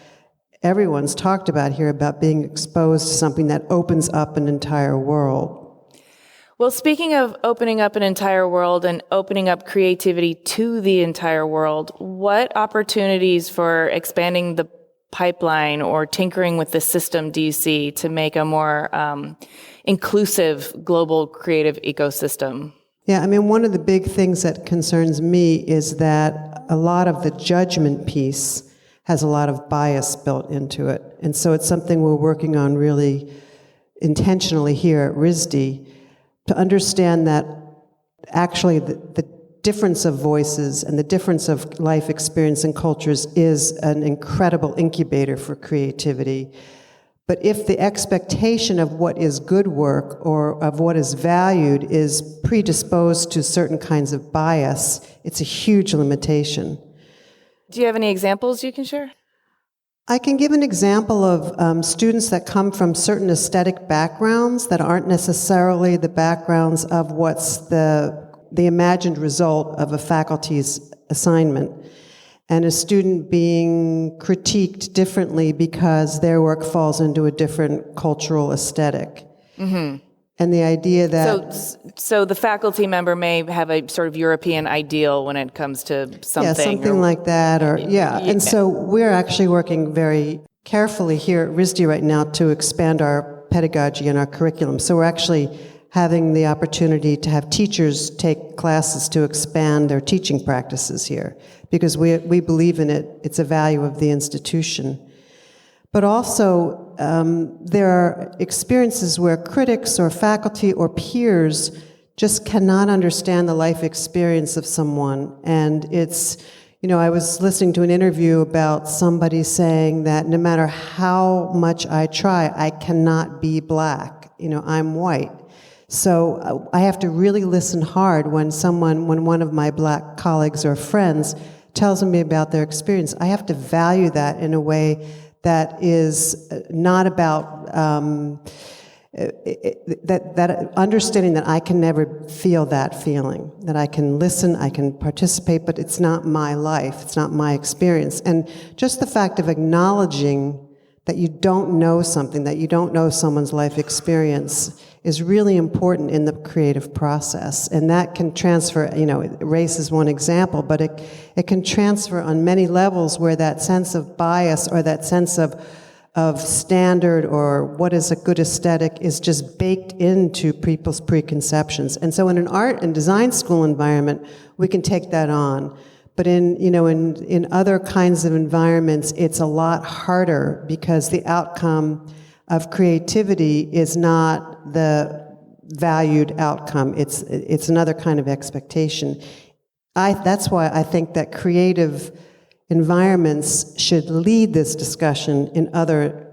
everyone's talked about here about being exposed to something that opens up an entire world. Well, speaking of opening up an entire world and opening up creativity to the entire world, what opportunities for expanding the pipeline or tinkering with the system do you see to make a more inclusive global creative ecosystem? Yeah, I mean, one of the big things that concerns me is that a lot of the judgment piece has a lot of bias built into it. And so it's something we're working on really intentionally here at RISD to understand that actually the difference of voices and the difference of life experience and cultures is an incredible incubator for creativity. But if the expectation of what is good work or of what is valued is predisposed to certain kinds of bias, it's a huge limitation. Do you have any examples you can share? I can give an example of students that come from certain aesthetic backgrounds that aren't necessarily the backgrounds of what's the imagined result of a faculty's assignment, and a student being critiqued differently because their work falls into a different cultural aesthetic. Mm-hmm. And the idea that... So the faculty member may have a sort of European ideal when it comes to something. Yeah, something like that, or yeah. And so we're actually working very carefully here at RISD right now to expand our pedagogy and our curriculum. So we're actually having the opportunity to have teachers take classes to expand their teaching practices here, because we believe in it. It's a value of the institution. But also, there are experiences where critics or faculty or peers just cannot understand the life experience of someone. And it's, I was listening to an interview about somebody saying that no matter how much I try, I cannot be black. I'm white. So I have to really listen hard when one of my black colleagues or friends tells me about their experience. I have to value that in a way that is not about that understanding that I can never feel that feeling, that I can listen, I can participate, but it's not my life, it's not my experience. And just the fact of acknowledging that you don't know something, that you don't know someone's life experience is really important in the creative process. And that can transfer, race is one example, but it can transfer on many levels where that sense of bias or that sense of standard or what is a good aesthetic is just baked into people's preconceptions. And so in an art and design school environment, we can take that on. But in other kinds of environments, it's a lot harder because the outcome of creativity is not the valued outcome. It's another kind of expectation. That's why I think that creative environments should lead this discussion in other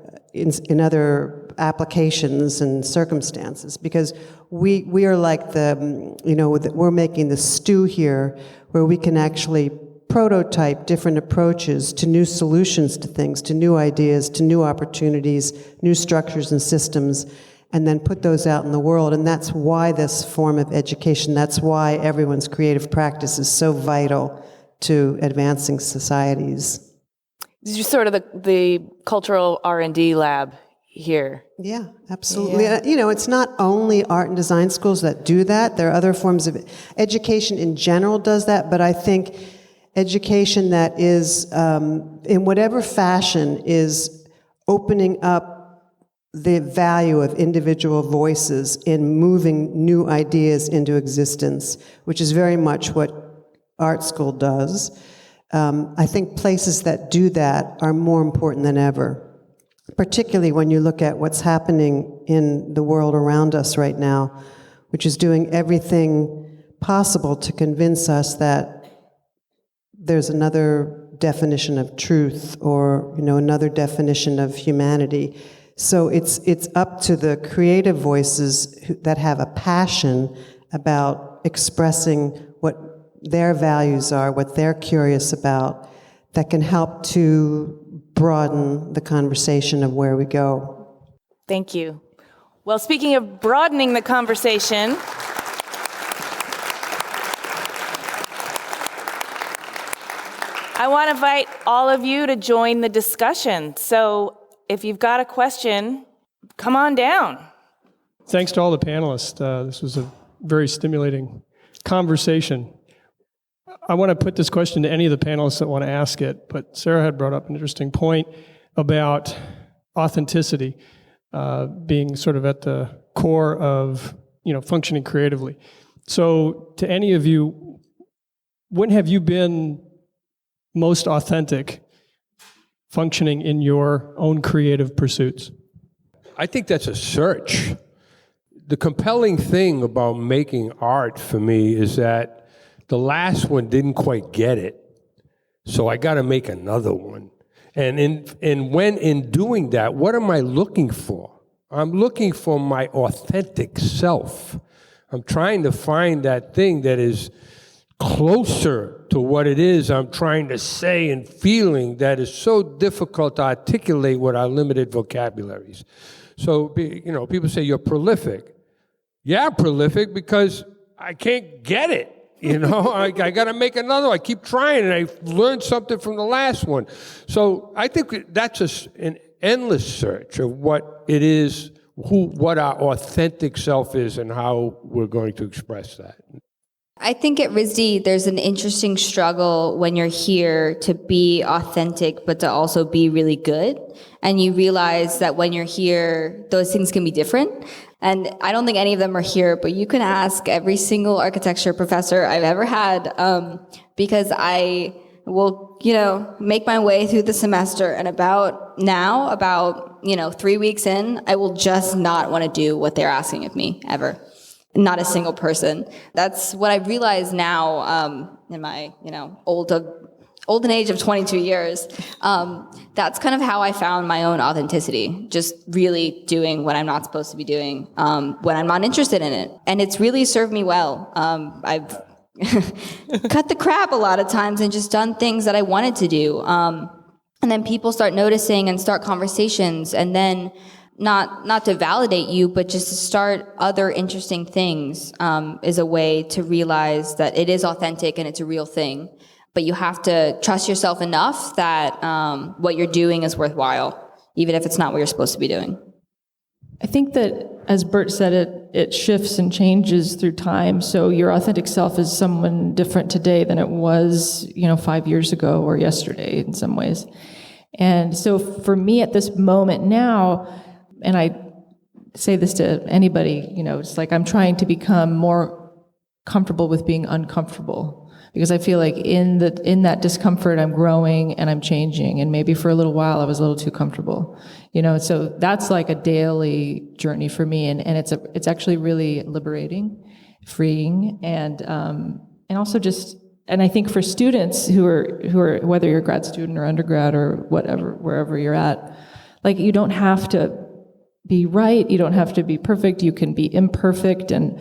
applications and circumstances, because we are like we're making the stew here where we can actually prototype different approaches to new solutions to things, to new ideas, to new opportunities, new structures and systems, and then put those out in the world. And that's why this form of education, that's why everyone's creative practice is so vital to advancing societies. This is sort of the cultural R&D lab here. Yeah, absolutely. Yeah. It's not only art and design schools that do that. There are other forms of education in general does that, but I think education that is, in whatever fashion, is opening up the value of individual voices in moving new ideas into existence, which is very much what art school does. I think places that do that are more important than ever, particularly when you look at what's happening in the world around us right now which is doing everything possible to convince us that there's another definition of truth, or another definition of humanity. So it's up to the creative voices that have a passion about expressing what their values are, what they're curious about, that can help to broaden the conversation of where we go. Thank you. Well, speaking of broadening the conversation, I want to invite all of you to join the discussion. So if you've got a question, come on down. Thanks to all the panelists. This was a very stimulating conversation. I want to put this question to any of the panelists that want to ask it, but Sara had brought up an interesting point about authenticity being sort of at the core of functioning creatively. So to any of you, when have you been most authentic functioning in your own creative pursuits? I think that's a search. The compelling thing about making art for me is that the last one didn't quite get it, so I got to make another one. And when in doing that, what am I looking for? I'm looking for my authentic self. I'm trying to find that thing that is closer to what it is I'm trying to say and feeling that is so difficult to articulate with our limited vocabularies. So, people say you're prolific. Yeah, I'm prolific because I can't get it. I got to make another one. I keep trying, and I learned something from the last one. So I think that's an endless search of what it is, what our authentic self is, and how we're going to express that. I think at RISD, there's an interesting struggle when you're here to be authentic, but to also be really good. And you realize that when you're here, those things can be different. And I don't think any of them are here, but you can ask every single architecture professor I've ever had, because I will, make my way through the semester, and about 3 weeks in, I will just not want to do what they're asking of me, ever. Not a single person. That's what I realize now, in my, olden age of 22 years. That's kind of how I found my own authenticity, just really doing what I'm not supposed to be doing when I'm not interested in it. And it's really served me well. I've cut the crap a lot of times and just done things that I wanted to do. And then people start noticing and start conversations, and then not to validate you, but just to start other interesting things is a way to realize that it is authentic and it's a real thing. But you have to trust yourself enough that what you're doing is worthwhile, even if it's not what you're supposed to be doing. I think that, as Bert said, it shifts and changes through time. So your authentic self is someone different today than it was, 5 years ago or yesterday in some ways. And so for me at this moment now, and I say this to anybody, it's like I'm trying to become more comfortable with being uncomfortable, because I feel like in that discomfort I'm growing and I'm changing, and maybe for a little while I was a little too comfortable, so that's like a daily journey for me, and it's actually really liberating, freeing, and also just, and I think for students who are whether you're a grad student or undergrad or whatever, wherever you're at, like, you don't have to be right, you don't have to be perfect, you can be imperfect, and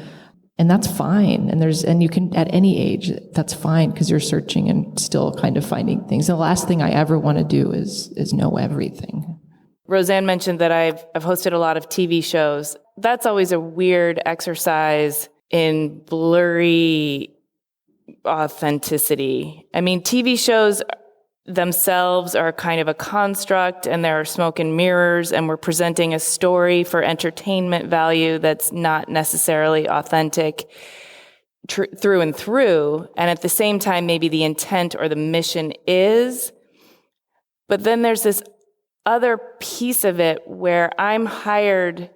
that's fine. And you can, at any age, that's fine, because you're searching and still kind of finding things. The last thing I ever want to do is know everything. Rosanne mentioned that I've hosted a lot of TV shows. That's always a weird exercise in blurry authenticity. I mean, TV shows themselves are kind of a construct, and there are smoke and mirrors, and we're presenting a story for entertainment value that's not necessarily authentic through and through. And at the same time, maybe the intent or the mission is. But then there's this other piece of it where I'm hired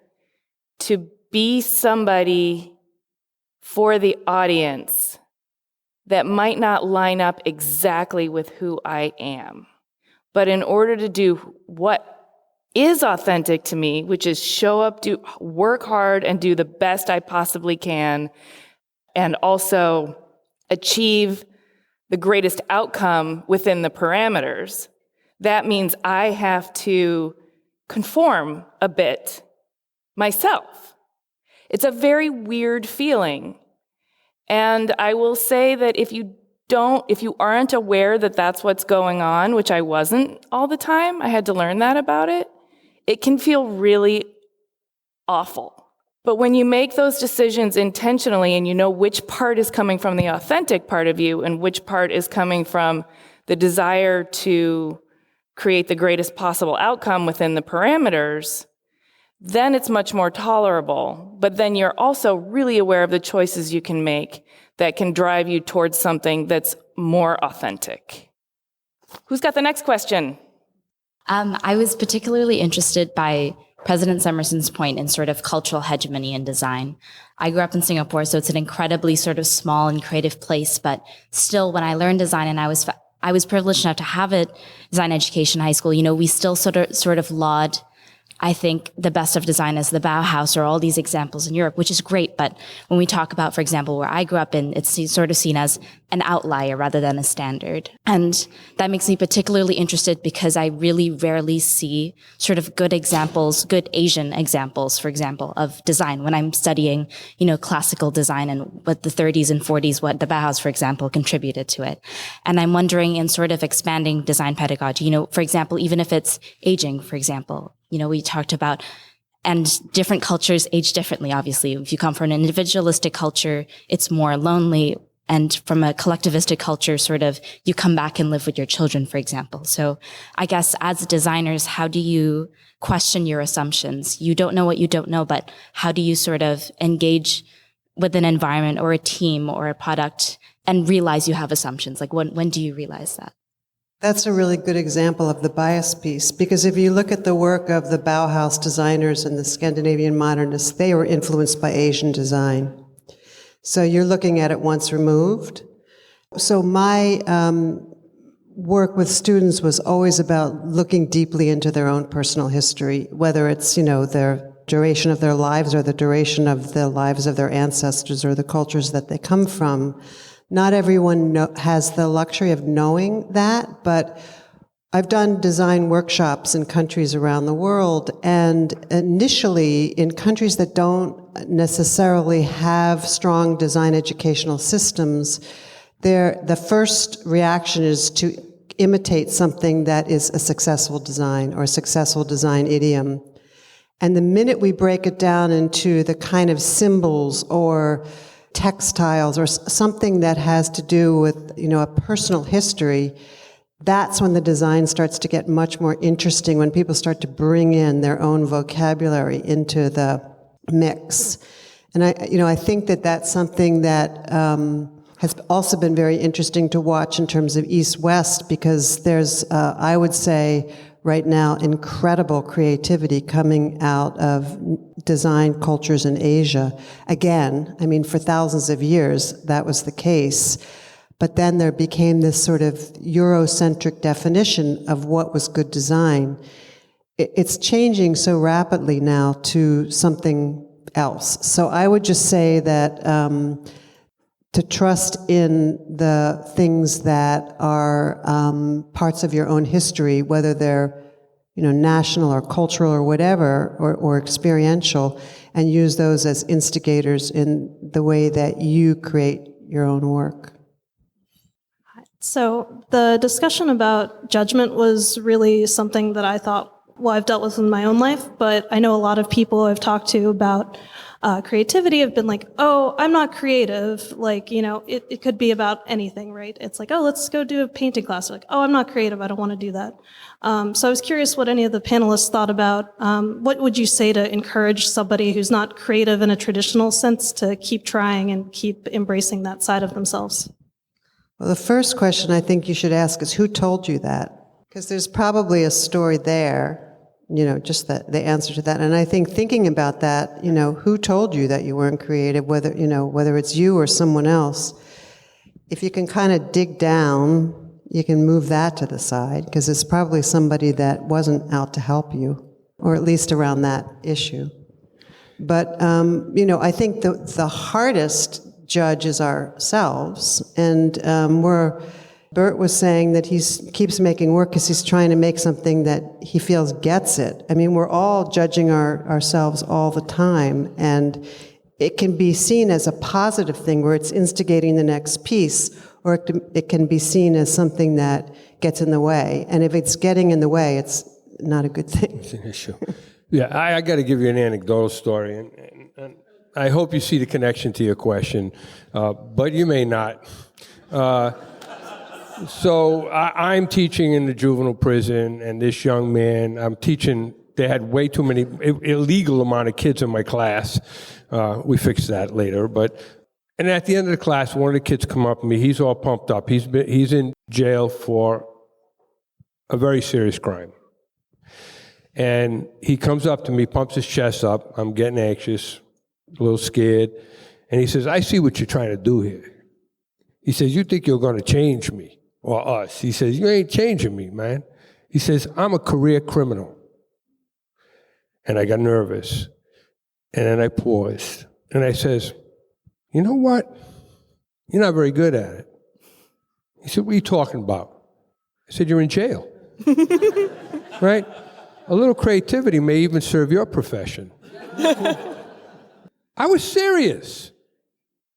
to be somebody for the audience that might not line up exactly with who I am. But in order to do what is authentic to me, which is show up, work hard, and do the best I possibly can, and also achieve the greatest outcome within the parameters, that means I have to conform a bit myself. It's a very weird feeling. And I will say that if you aren't aware that that's what's going on, which I wasn't all the time, I had to learn that about it, it can feel really awful. But when you make those decisions intentionally and you know which part is coming from the authentic part of you and which part is coming from the desire to create the greatest possible outcome within the parameters, then it's much more tolerable. But then you're also really aware of the choices you can make that can drive you towards something that's more authentic. Who's got the next question? I was particularly interested by President Somerson's point in sort of cultural hegemony in design. I grew up in Singapore, so it's an incredibly sort of small and creative place, but still when I learned design and I was privileged enough to have a design education in high school, we still sort of laud, I think, the best of design as the Bauhaus or all these examples in Europe, which is great. But when we talk about, for example, where I grew up in, it's sort of seen as an outlier rather than a standard. And that makes me particularly interested because I really rarely see sort of good examples, good Asian examples, for example, of design when I'm studying, classical design and what the 30s and 40s, what the Bauhaus, for example, contributed to it. And I'm wondering in sort of expanding design pedagogy, for example, even if it's aging, for example, we talked about, and different cultures age differently, obviously. If you come from an individualistic culture, it's more lonely. And from a collectivistic culture, sort of, you come back and live with your children, for example. So I guess as designers, how do you question your assumptions? You don't know what you don't know, but how do you sort of engage with an environment or a team or a product and realize you have assumptions? Like when do you realize that? That's a really good example of the bias piece, because if you look at the work of the Bauhaus designers and the Scandinavian modernists, they were influenced by Asian design. So you're looking at it once removed. So my work with students was always about looking deeply into their own personal history, whether it's, their duration of their lives or the duration of the lives of their ancestors or the cultures that they come from. Not everyone has the luxury of knowing that, but I've done design workshops in countries around the world, and initially in countries that don't necessarily have strong design educational systems, the first reaction is to imitate something that is a successful design or a successful design idiom. And the minute we break it down into the kind of symbols or textiles or something that has to do with, a personal history, that's when the design starts to get much more interesting, when people start to bring in their own vocabulary into the mix. And I think that that's something that has also been very interesting to watch in terms of East-West, because there's, I would say, right now, incredible creativity coming out of design cultures in Asia. Again, for thousands of years, that was the case. But then there became this sort of Eurocentric definition of what was good design. It's changing so rapidly now to something else. So I would just say that to trust in the things that are parts of your own history, whether they're national or cultural or whatever, or experiential, and use those as instigators in the way that you create your own work. So the discussion about judgment was really something that I thought, I've dealt with in my own life, but I know a lot of people I've talked to about creativity have been like, oh, I'm not creative. It could be about anything, right? It's like, oh, let's go do a painting class. Like, oh, I'm not creative. I don't want to do that. So I was curious what any of the panelists thought about. What would you say to encourage somebody who's not creative in a traditional sense to keep trying and keep embracing that side of themselves? Well, the first question I think you should ask is, who told you that? Because there's probably a story there, just the answer to that. And I think thinking about that, who told you that you weren't creative, whether it's you or someone else, if you can kind of dig down, you can move that to the side, because it's probably somebody that wasn't out to help you. or at least around that issue. But, I think the hardest judge is ourselves, and Bert was saying that he keeps making work because he's trying to make something that he feels gets it. I mean, we're all judging ourselves all the time, and it can be seen as a positive thing where it's instigating the next piece, or it can be seen as something that gets in the way. And if it's getting in the way, it's not a good thing. It's an issue. Yeah, I got to give you an anecdotal story, and I hope you see the connection to your question, but you may not. So I'm teaching in the juvenile prison, and this young man, I'm teaching, they had way too many, illegal amount of kids in my class. We fixed that later, and at the end of the class, one of the kids come up to me, he's all pumped up. He's in jail for a very serious crime. And he comes up to me, pumps his chest up, I'm getting anxious, a little scared, and he says, I see what you're trying to do here. He says, you think you're going to change me, or us. He says, you ain't changing me, man. He says, I'm a career criminal. And I got nervous. And then I paused. And I says, you know what? You're not very good at it. He said, what are you talking about? I said, you're in jail. Right? A little creativity may even serve your profession. I was serious.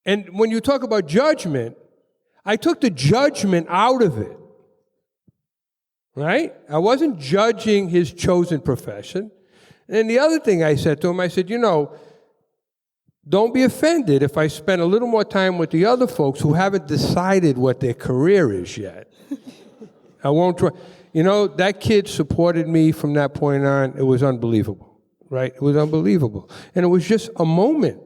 And when you talk about judgment, I took the judgment out of it, right? I wasn't judging his chosen profession. And the other thing I said to him, I said, don't be offended if I spend a little more time with the other folks who haven't decided what their career is yet. I won't try. That kid supported me from that point on. It was unbelievable, right? It was unbelievable. And it was just a moment.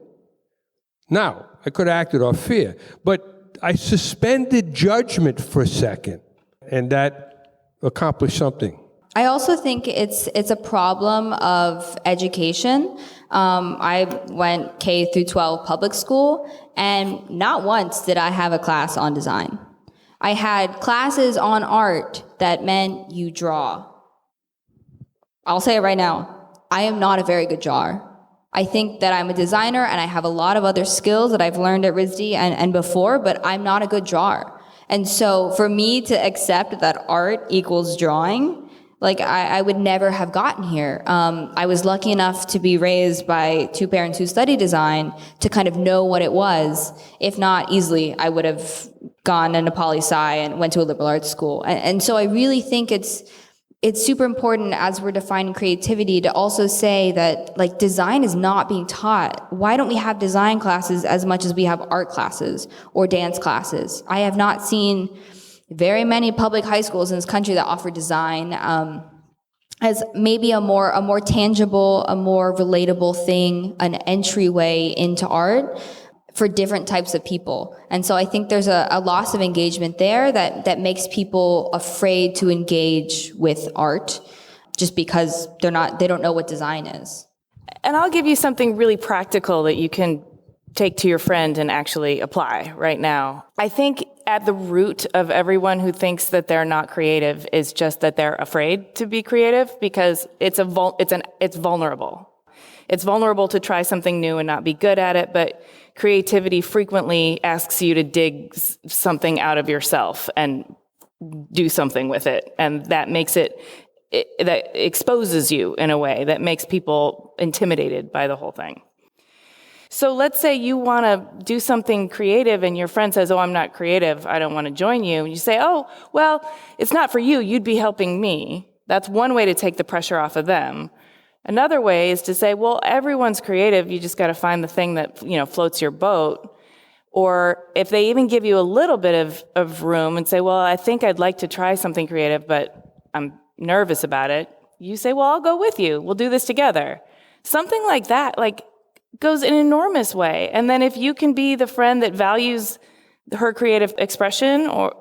Now, I could have acted off fear, but I suspended judgment for a second, and that accomplished something. I also think it's a problem of education. I went K through 12 public school, and not once did I have a class on design. I had classes on art that meant you draw. I'll say it right now, I am not a very good drawer. I think that I'm a designer and I have a lot of other skills that I've learned at RISD and before, but I'm not a good drawer. And so for me to accept that art equals drawing, I would never have gotten here. I was lucky enough to be raised by two parents who study design to kind of know what it was. If not easily, I would have gone into poli-sci and went to a liberal arts school. And so I really think it's super important as we're defining creativity to also say that design is not being taught. Why don't we have design classes as much as we have art classes or dance classes? I have not seen very many public high schools in this country that offer design as maybe a more tangible, a more relatable thing, an entryway into art for different types of people. And so I think there's a loss of engagement there that makes people afraid to engage with art just because they don't know what design is. And I'll give you something really practical that you can take to your friend and actually apply right now. I think at the root of everyone who thinks that they're not creative is just that they're afraid to be creative because it's vulnerable. It's vulnerable to try something new and not be good at it, but creativity frequently asks you to dig something out of yourself and do something with it. And that makes that exposes you in a way that makes people intimidated by the whole thing. So let's say you want to do something creative and your friend says, oh, I'm not creative, I don't want to join you. And you say, oh, well, it's not for you, you'd be helping me. That's one way to take the pressure off of them. Another way is to say, well, everyone's creative, you just got to find the thing that, floats your boat. Or if they even give you a little bit of room and say, well, I think I'd like to try something creative, but I'm nervous about it. You say, well, I'll go with you, we'll do this together. Something like that, goes an enormous way. And then if you can be the friend that values her creative expression, or,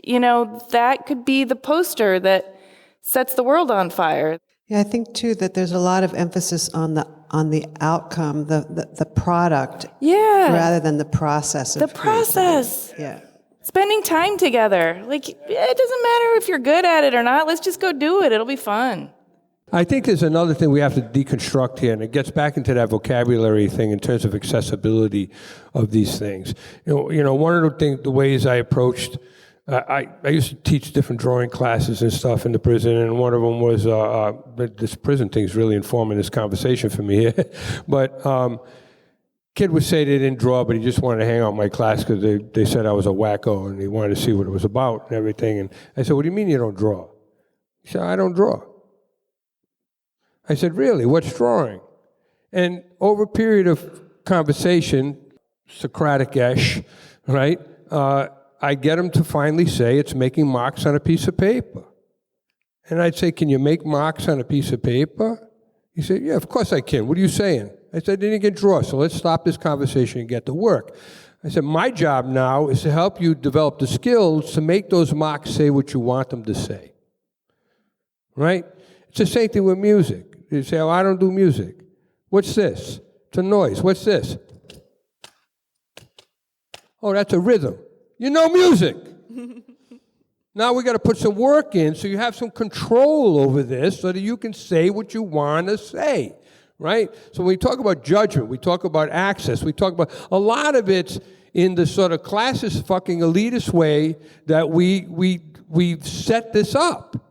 that could be the poster that sets the world on fire. Yeah, I think too that there's a lot of emphasis on the outcome, the product, rather than the process of the process. Yeah. Spending time together. It doesn't matter if you're good at it or not. Let's just go do it. It'll be fun. I think there's another thing we have to deconstruct here, and it gets back into that vocabulary thing in terms of accessibility of these things. You know, one of the ways I approached, I used to teach different drawing classes and stuff in the prison, and one of them was, this prison thing's really informing this conversation for me here, but kid would say they didn't draw, but he just wanted to hang out in my class because they said I was a wacko, and he wanted to see what it was about and everything, and I said, what do you mean you don't draw? He said, I don't draw. I said, really? What's drawing? And over a period of conversation, Socratic-ish, right, I get him to finally say it's making marks on a piece of paper. And I'd say, can you make marks on a piece of paper? He said, yeah, of course I can. What are you saying? I said, then you can draw, so let's stop this conversation and get to work. I said, my job now is to help you develop the skills to make those marks say what you want them to say. Right? It's the same thing with music. You say, oh, I don't do music. What's this? It's a noise. What's this? Oh, that's a rhythm. You know music. Now we got to put some work in so you have some control over this so that you can say what you want to say, right? So when we talk about judgment, we talk about access, we talk about a lot of it's in the sort of classist fucking elitist way that we've set this up.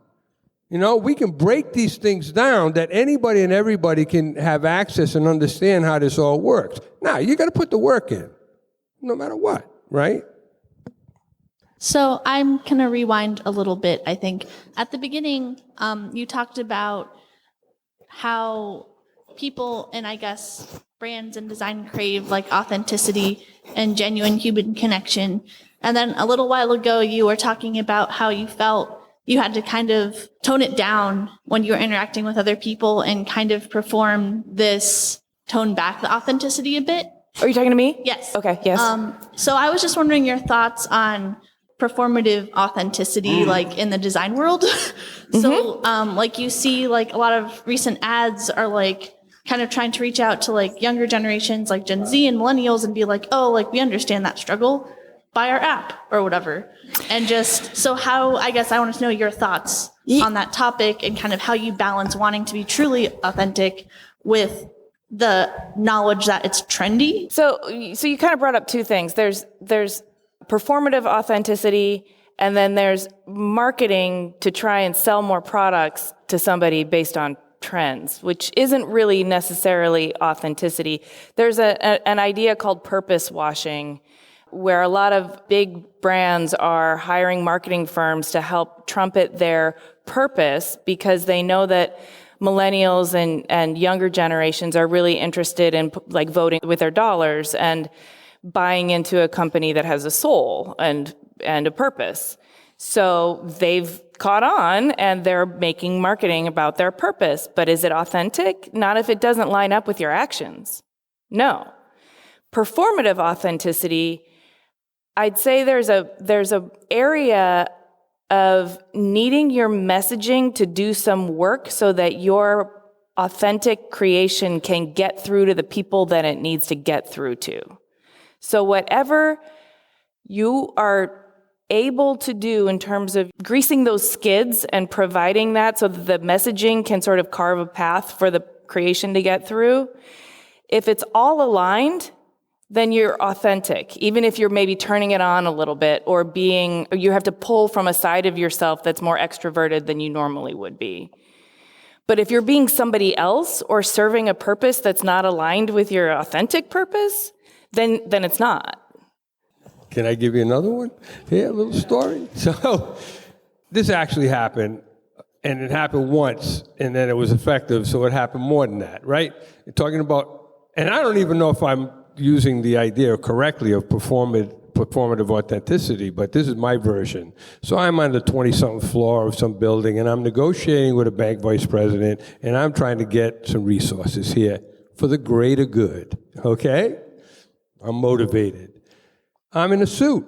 You know, we can break these things down that anybody and everybody can have access and understand how this all works. Now, you got to put the work in, no matter what, right? So I'm going to rewind a little bit, I think. At the beginning, you talked about how people and I guess brands and design crave like authenticity and genuine human connection. And then a little while ago, you were talking about how you felt you had to kind of tone it down when you were interacting with other people and kind of perform this tone back the authenticity a bit. Are you talking to me? Yes. Okay, yes. So I was just wondering your thoughts on performative authenticity, like in the design world. So like you see like a lot of recent ads are like kind of trying to reach out to like younger generations like Gen Z and millennials and be like, oh, like we understand that struggle. Buy our app or whatever. And just, so how, I guess I want to know your thoughts on that topic and kind of how you balance wanting to be truly authentic with the knowledge that it's trendy. So you kind of brought up two things. There's performative authenticity, and then there's marketing to try and sell more products to somebody based on trends, which isn't really necessarily authenticity. There's an idea called purpose washing, where a lot of big brands are hiring marketing firms to help trumpet their purpose because they know that millennials and younger generations are really interested in like voting with their dollars and buying into a company that has a soul and a purpose. So they've caught on and they're making marketing about their purpose. But is it authentic? Not if it doesn't line up with your actions. No. Performative authenticity, I'd say there's a area of needing your messaging to do some work so that your authentic creation can get through to the people that it needs to get through to. So whatever you are able to do in terms of greasing those skids and providing that so that the messaging can sort of carve a path for the creation to get through, if it's all aligned, then you're authentic, even if you're maybe turning it on a little bit or you have to pull from a side of yourself that's more extroverted than you normally would be. But if you're being somebody else or serving a purpose that's not aligned with your authentic purpose, then it's not. Can I give you another one? Here, a little story. So this actually happened, and it happened once, and then it was effective, so it happened more than that, right? You're talking about, and I don't even know if I'm using the idea correctly of performative authenticity, but this is my version. So I'm on the 20-something floor of some building, and I'm negotiating with a bank vice president, and I'm trying to get some resources here for the greater good, okay? I'm motivated. I'm in a suit,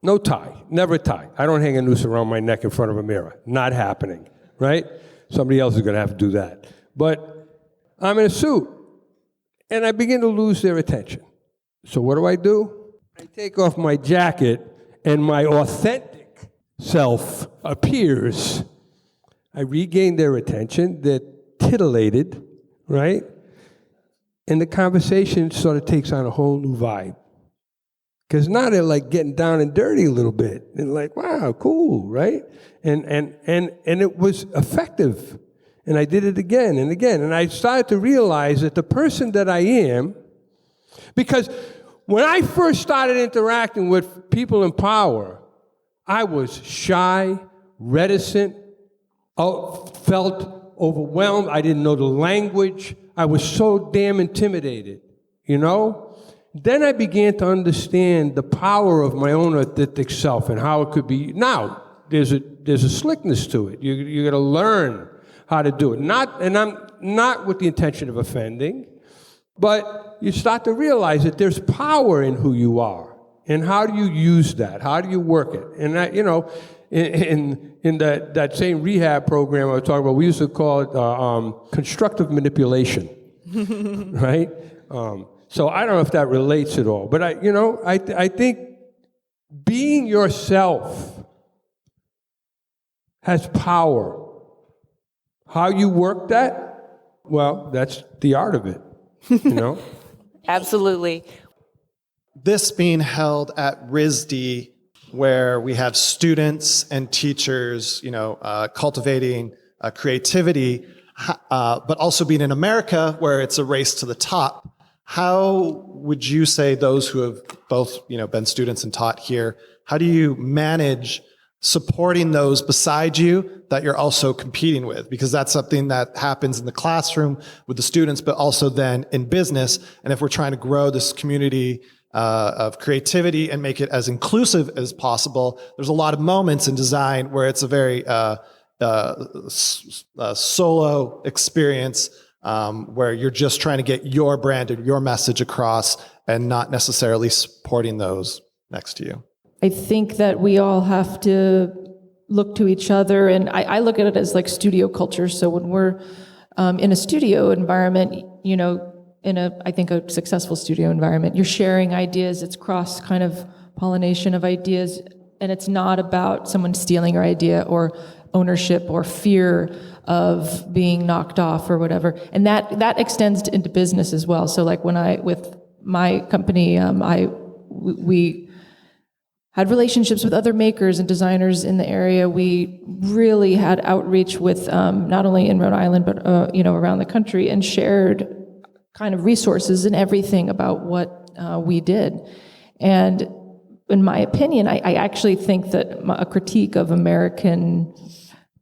no tie, never a tie. I don't hang a noose around my neck in front of a mirror. Not happening, right? Somebody else is going to have to do that. But I'm in a suit. And I begin to lose their attention. So what do? I take off my jacket, and my authentic self appears. I regain their attention that titillated, right? And the conversation sort of takes on a whole new vibe. Because now they're like getting down and dirty a little bit. And like, wow, cool, right? And it was effective. And I did it again and again. And I started to realize that the person that I am, because when I first started interacting with people in power, I was shy, reticent, felt overwhelmed. I didn't know the language. I was so damn intimidated, you know? Then I began to understand the power of my own authentic self and how it could be. Now, there's a slickness to it. You got to learn how to do it. I'm not with the intention of offending, but you start to realize that there's power in who you are. And how do you use that? How do you work it? And that, you know, in that same rehab program I was talking about, we used to call it constructive manipulation, right? So I don't know if that relates at all, but I think being yourself has power. How you work that, well, that's the art of it, you know? Absolutely. This being held at RISD, where we have students and teachers, cultivating creativity, but also being in America, where it's a race to the top. How would you say those who have both, been students and taught here, how do you manage supporting those beside you that you're also competing with? Because that's something that happens in the classroom with the students, but also then in business. And if we're trying to grow this community of creativity and make it as inclusive as possible, there's a lot of moments in design where it's a very solo experience, where you're just trying to get your brand and your message across and not necessarily supporting those next to you. I think that we all have to look to each other, and I look at it as like studio culture. So when we're in a studio environment, I think a successful studio environment, you're sharing ideas, it's cross kind of pollination of ideas, and it's not about someone stealing your idea or ownership or fear of being knocked off or whatever. And that extends into business as well. So like with my company, we had relationships with other makers and designers in the area. We really had outreach with not only in Rhode Island, but around the country, and shared kind of resources and everything about what we did. And in my opinion, I actually think that a critique of American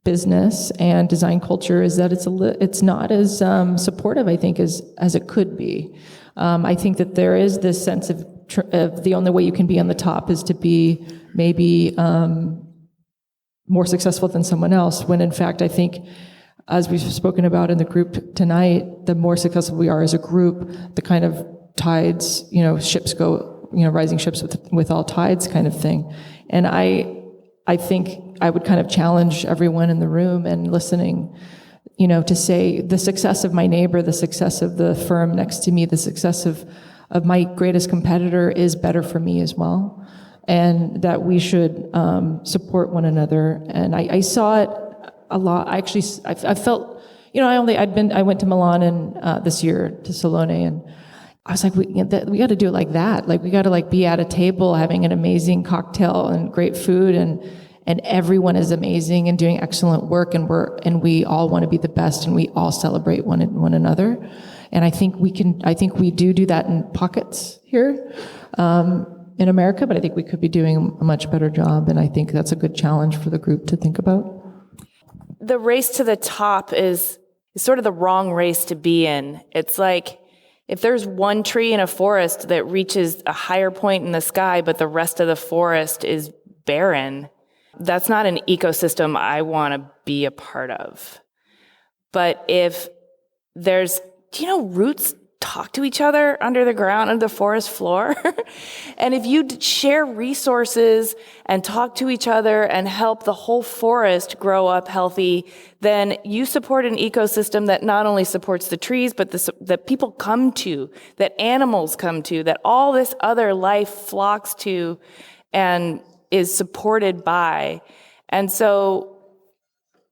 business and design culture is that it's not as supportive, I think, as it could be. I think that there is this sense of the only way you can be on the top is to be maybe more successful than someone else, when in fact I think, as we've spoken about in the group tonight, the more successful we are as a group, the kind of tides, ships go, rising ships with all tides kind of thing. And I think I would kind of challenge everyone in the room and listening, to say the success of my neighbor, the success of the firm next to me, the success of my greatest competitor is better for me as well. And that we should support one another. And I saw it a lot. I felt, I went to Milan this year to Salone, and I was like, we got to do it like that. Like we got to be at a table having an amazing cocktail and great food, and everyone is amazing and doing excellent work, and we all want to be the best, and we all celebrate one another. And I think we do that in pockets here in America, but I think we could be doing a much better job, and I think that's a good challenge for the group to think about. The race to the top is sort of the wrong race to be in. It's like if there's one tree in a forest that reaches a higher point in the sky, but the rest of the forest is barren, that's not an ecosystem I want to be a part of. But if there's, roots talk to each other under the ground, under the forest floor. And if you share resources and talk to each other and help the whole forest grow up healthy, then you support an ecosystem that not only supports the trees, but that people come to, that animals come to, that all this other life flocks to and is supported by. And so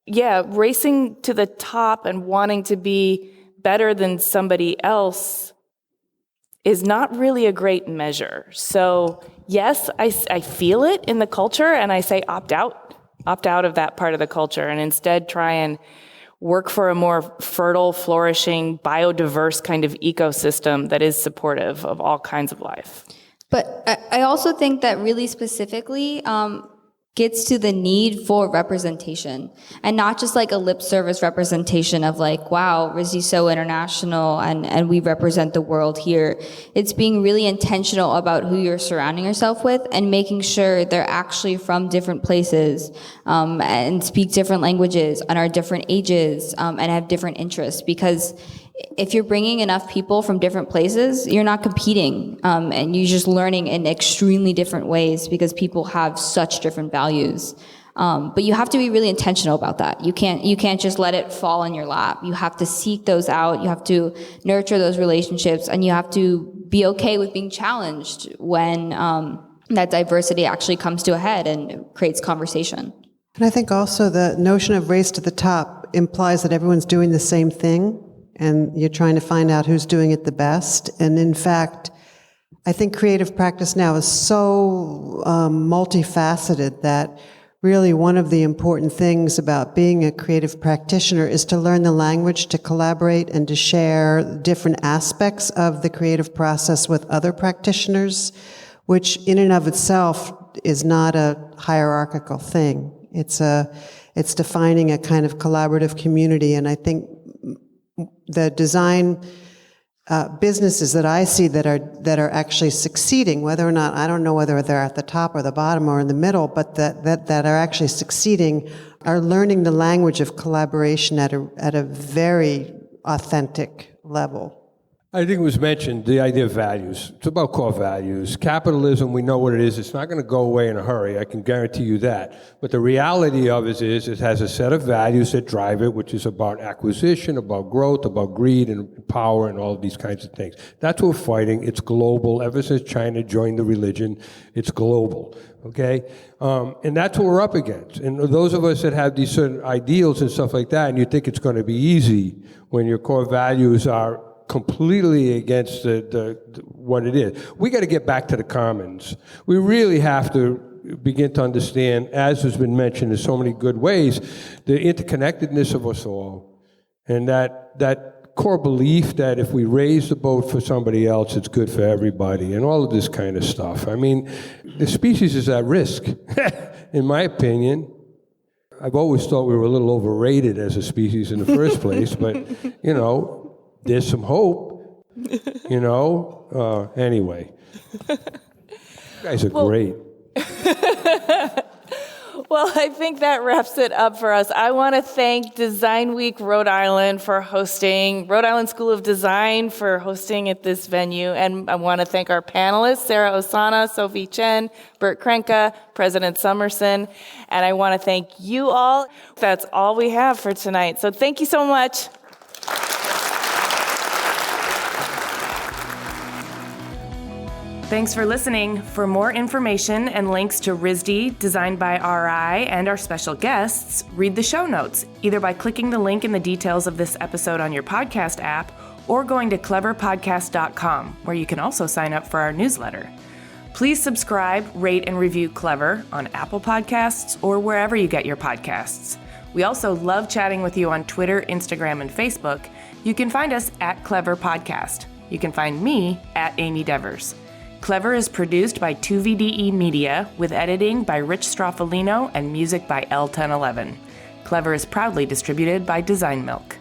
racing to the top and wanting to be better than somebody else is not really a great measure. So yes, I feel it in the culture, and I say opt out of that part of the culture, and instead try and work for a more fertile, flourishing, biodiverse kind of ecosystem that is supportive of all kinds of life. But I also think that really specifically gets to the need for representation, and not just like a lip service representation of like, wow, RISD's so international and we represent the world here. It's being really intentional about who you're surrounding yourself with and making sure they're actually from different places and speak different languages and are different ages and have different interests. Because if you're bringing enough people from different places, you're not competing, and you're just learning in extremely different ways because people have such different values. But you have to be really intentional about that. You can't just let it fall in your lap. You have to seek those out. You have to nurture those relationships, and you have to be okay with being challenged when that diversity actually comes to a head and creates conversation. And I think also the notion of race to the top implies that everyone's doing the same thing, and you're trying to find out who's doing it the best. And in fact, I think creative practice now is so multifaceted that really one of the important things about being a creative practitioner is to learn the language, to collaborate, and to share different aspects of the creative process with other practitioners, which in and of itself is not a hierarchical thing. It's defining a kind of collaborative community, and I think the design businesses that I see that are actually succeeding, whether or not, I don't know whether they're at the top or the bottom or in the middle, but that are actually succeeding, are learning the language of collaboration at a very authentic level. I think it was mentioned, the idea of values. It's about core values. Capitalism, we know what it is. It's not going to go away in a hurry. I can guarantee you that. But the reality of it is it has a set of values that drive it, which is about acquisition, about growth, about greed and power and all of these kinds of things. That's what we're fighting. It's global. Ever since China joined the religion, it's global. Okay? And that's what we're up against. And those of us that have these certain ideals and stuff like that, and you think it's going to be easy when your core values are completely against what it is. We got to get back to the commons. We really have to begin to understand, as has been mentioned in so many good ways, the interconnectedness of us all, and that core belief that if we raise the boat for somebody else, it's good for everybody, and all of this kind of stuff. I mean, the species is at risk, in my opinion. I've always thought we were a little overrated as a species in the first place, but, you know, there's some hope, you know. Anyway, you guys are great. Well, I think that wraps it up for us. I want to thank Design Week Rhode Island for hosting, Rhode Island School of Design for hosting at this venue, and I want to thank our panelists, Sara Ossana, Sophie, Chien, Crenca, President Somerson, and I want to thank you all. That's all we have for tonight, so thank you so much. Thanks for listening. For more information and links to RISD, Designed by RI, and our special guests, read the show notes, either by clicking the link in the details of this episode on your podcast app or going to cleverpodcast.com, where you can also sign up for our newsletter. Please subscribe, rate, and review Clever on Apple Podcasts or wherever you get your podcasts. We also love chatting with you on Twitter, Instagram, and Facebook. You can find us at Clever Podcast. You can find me at Amy Devers. Clever is produced by 2VDE Media, with editing by Rich Stroffolino and music by L1011. Clever is proudly distributed by Design Milk.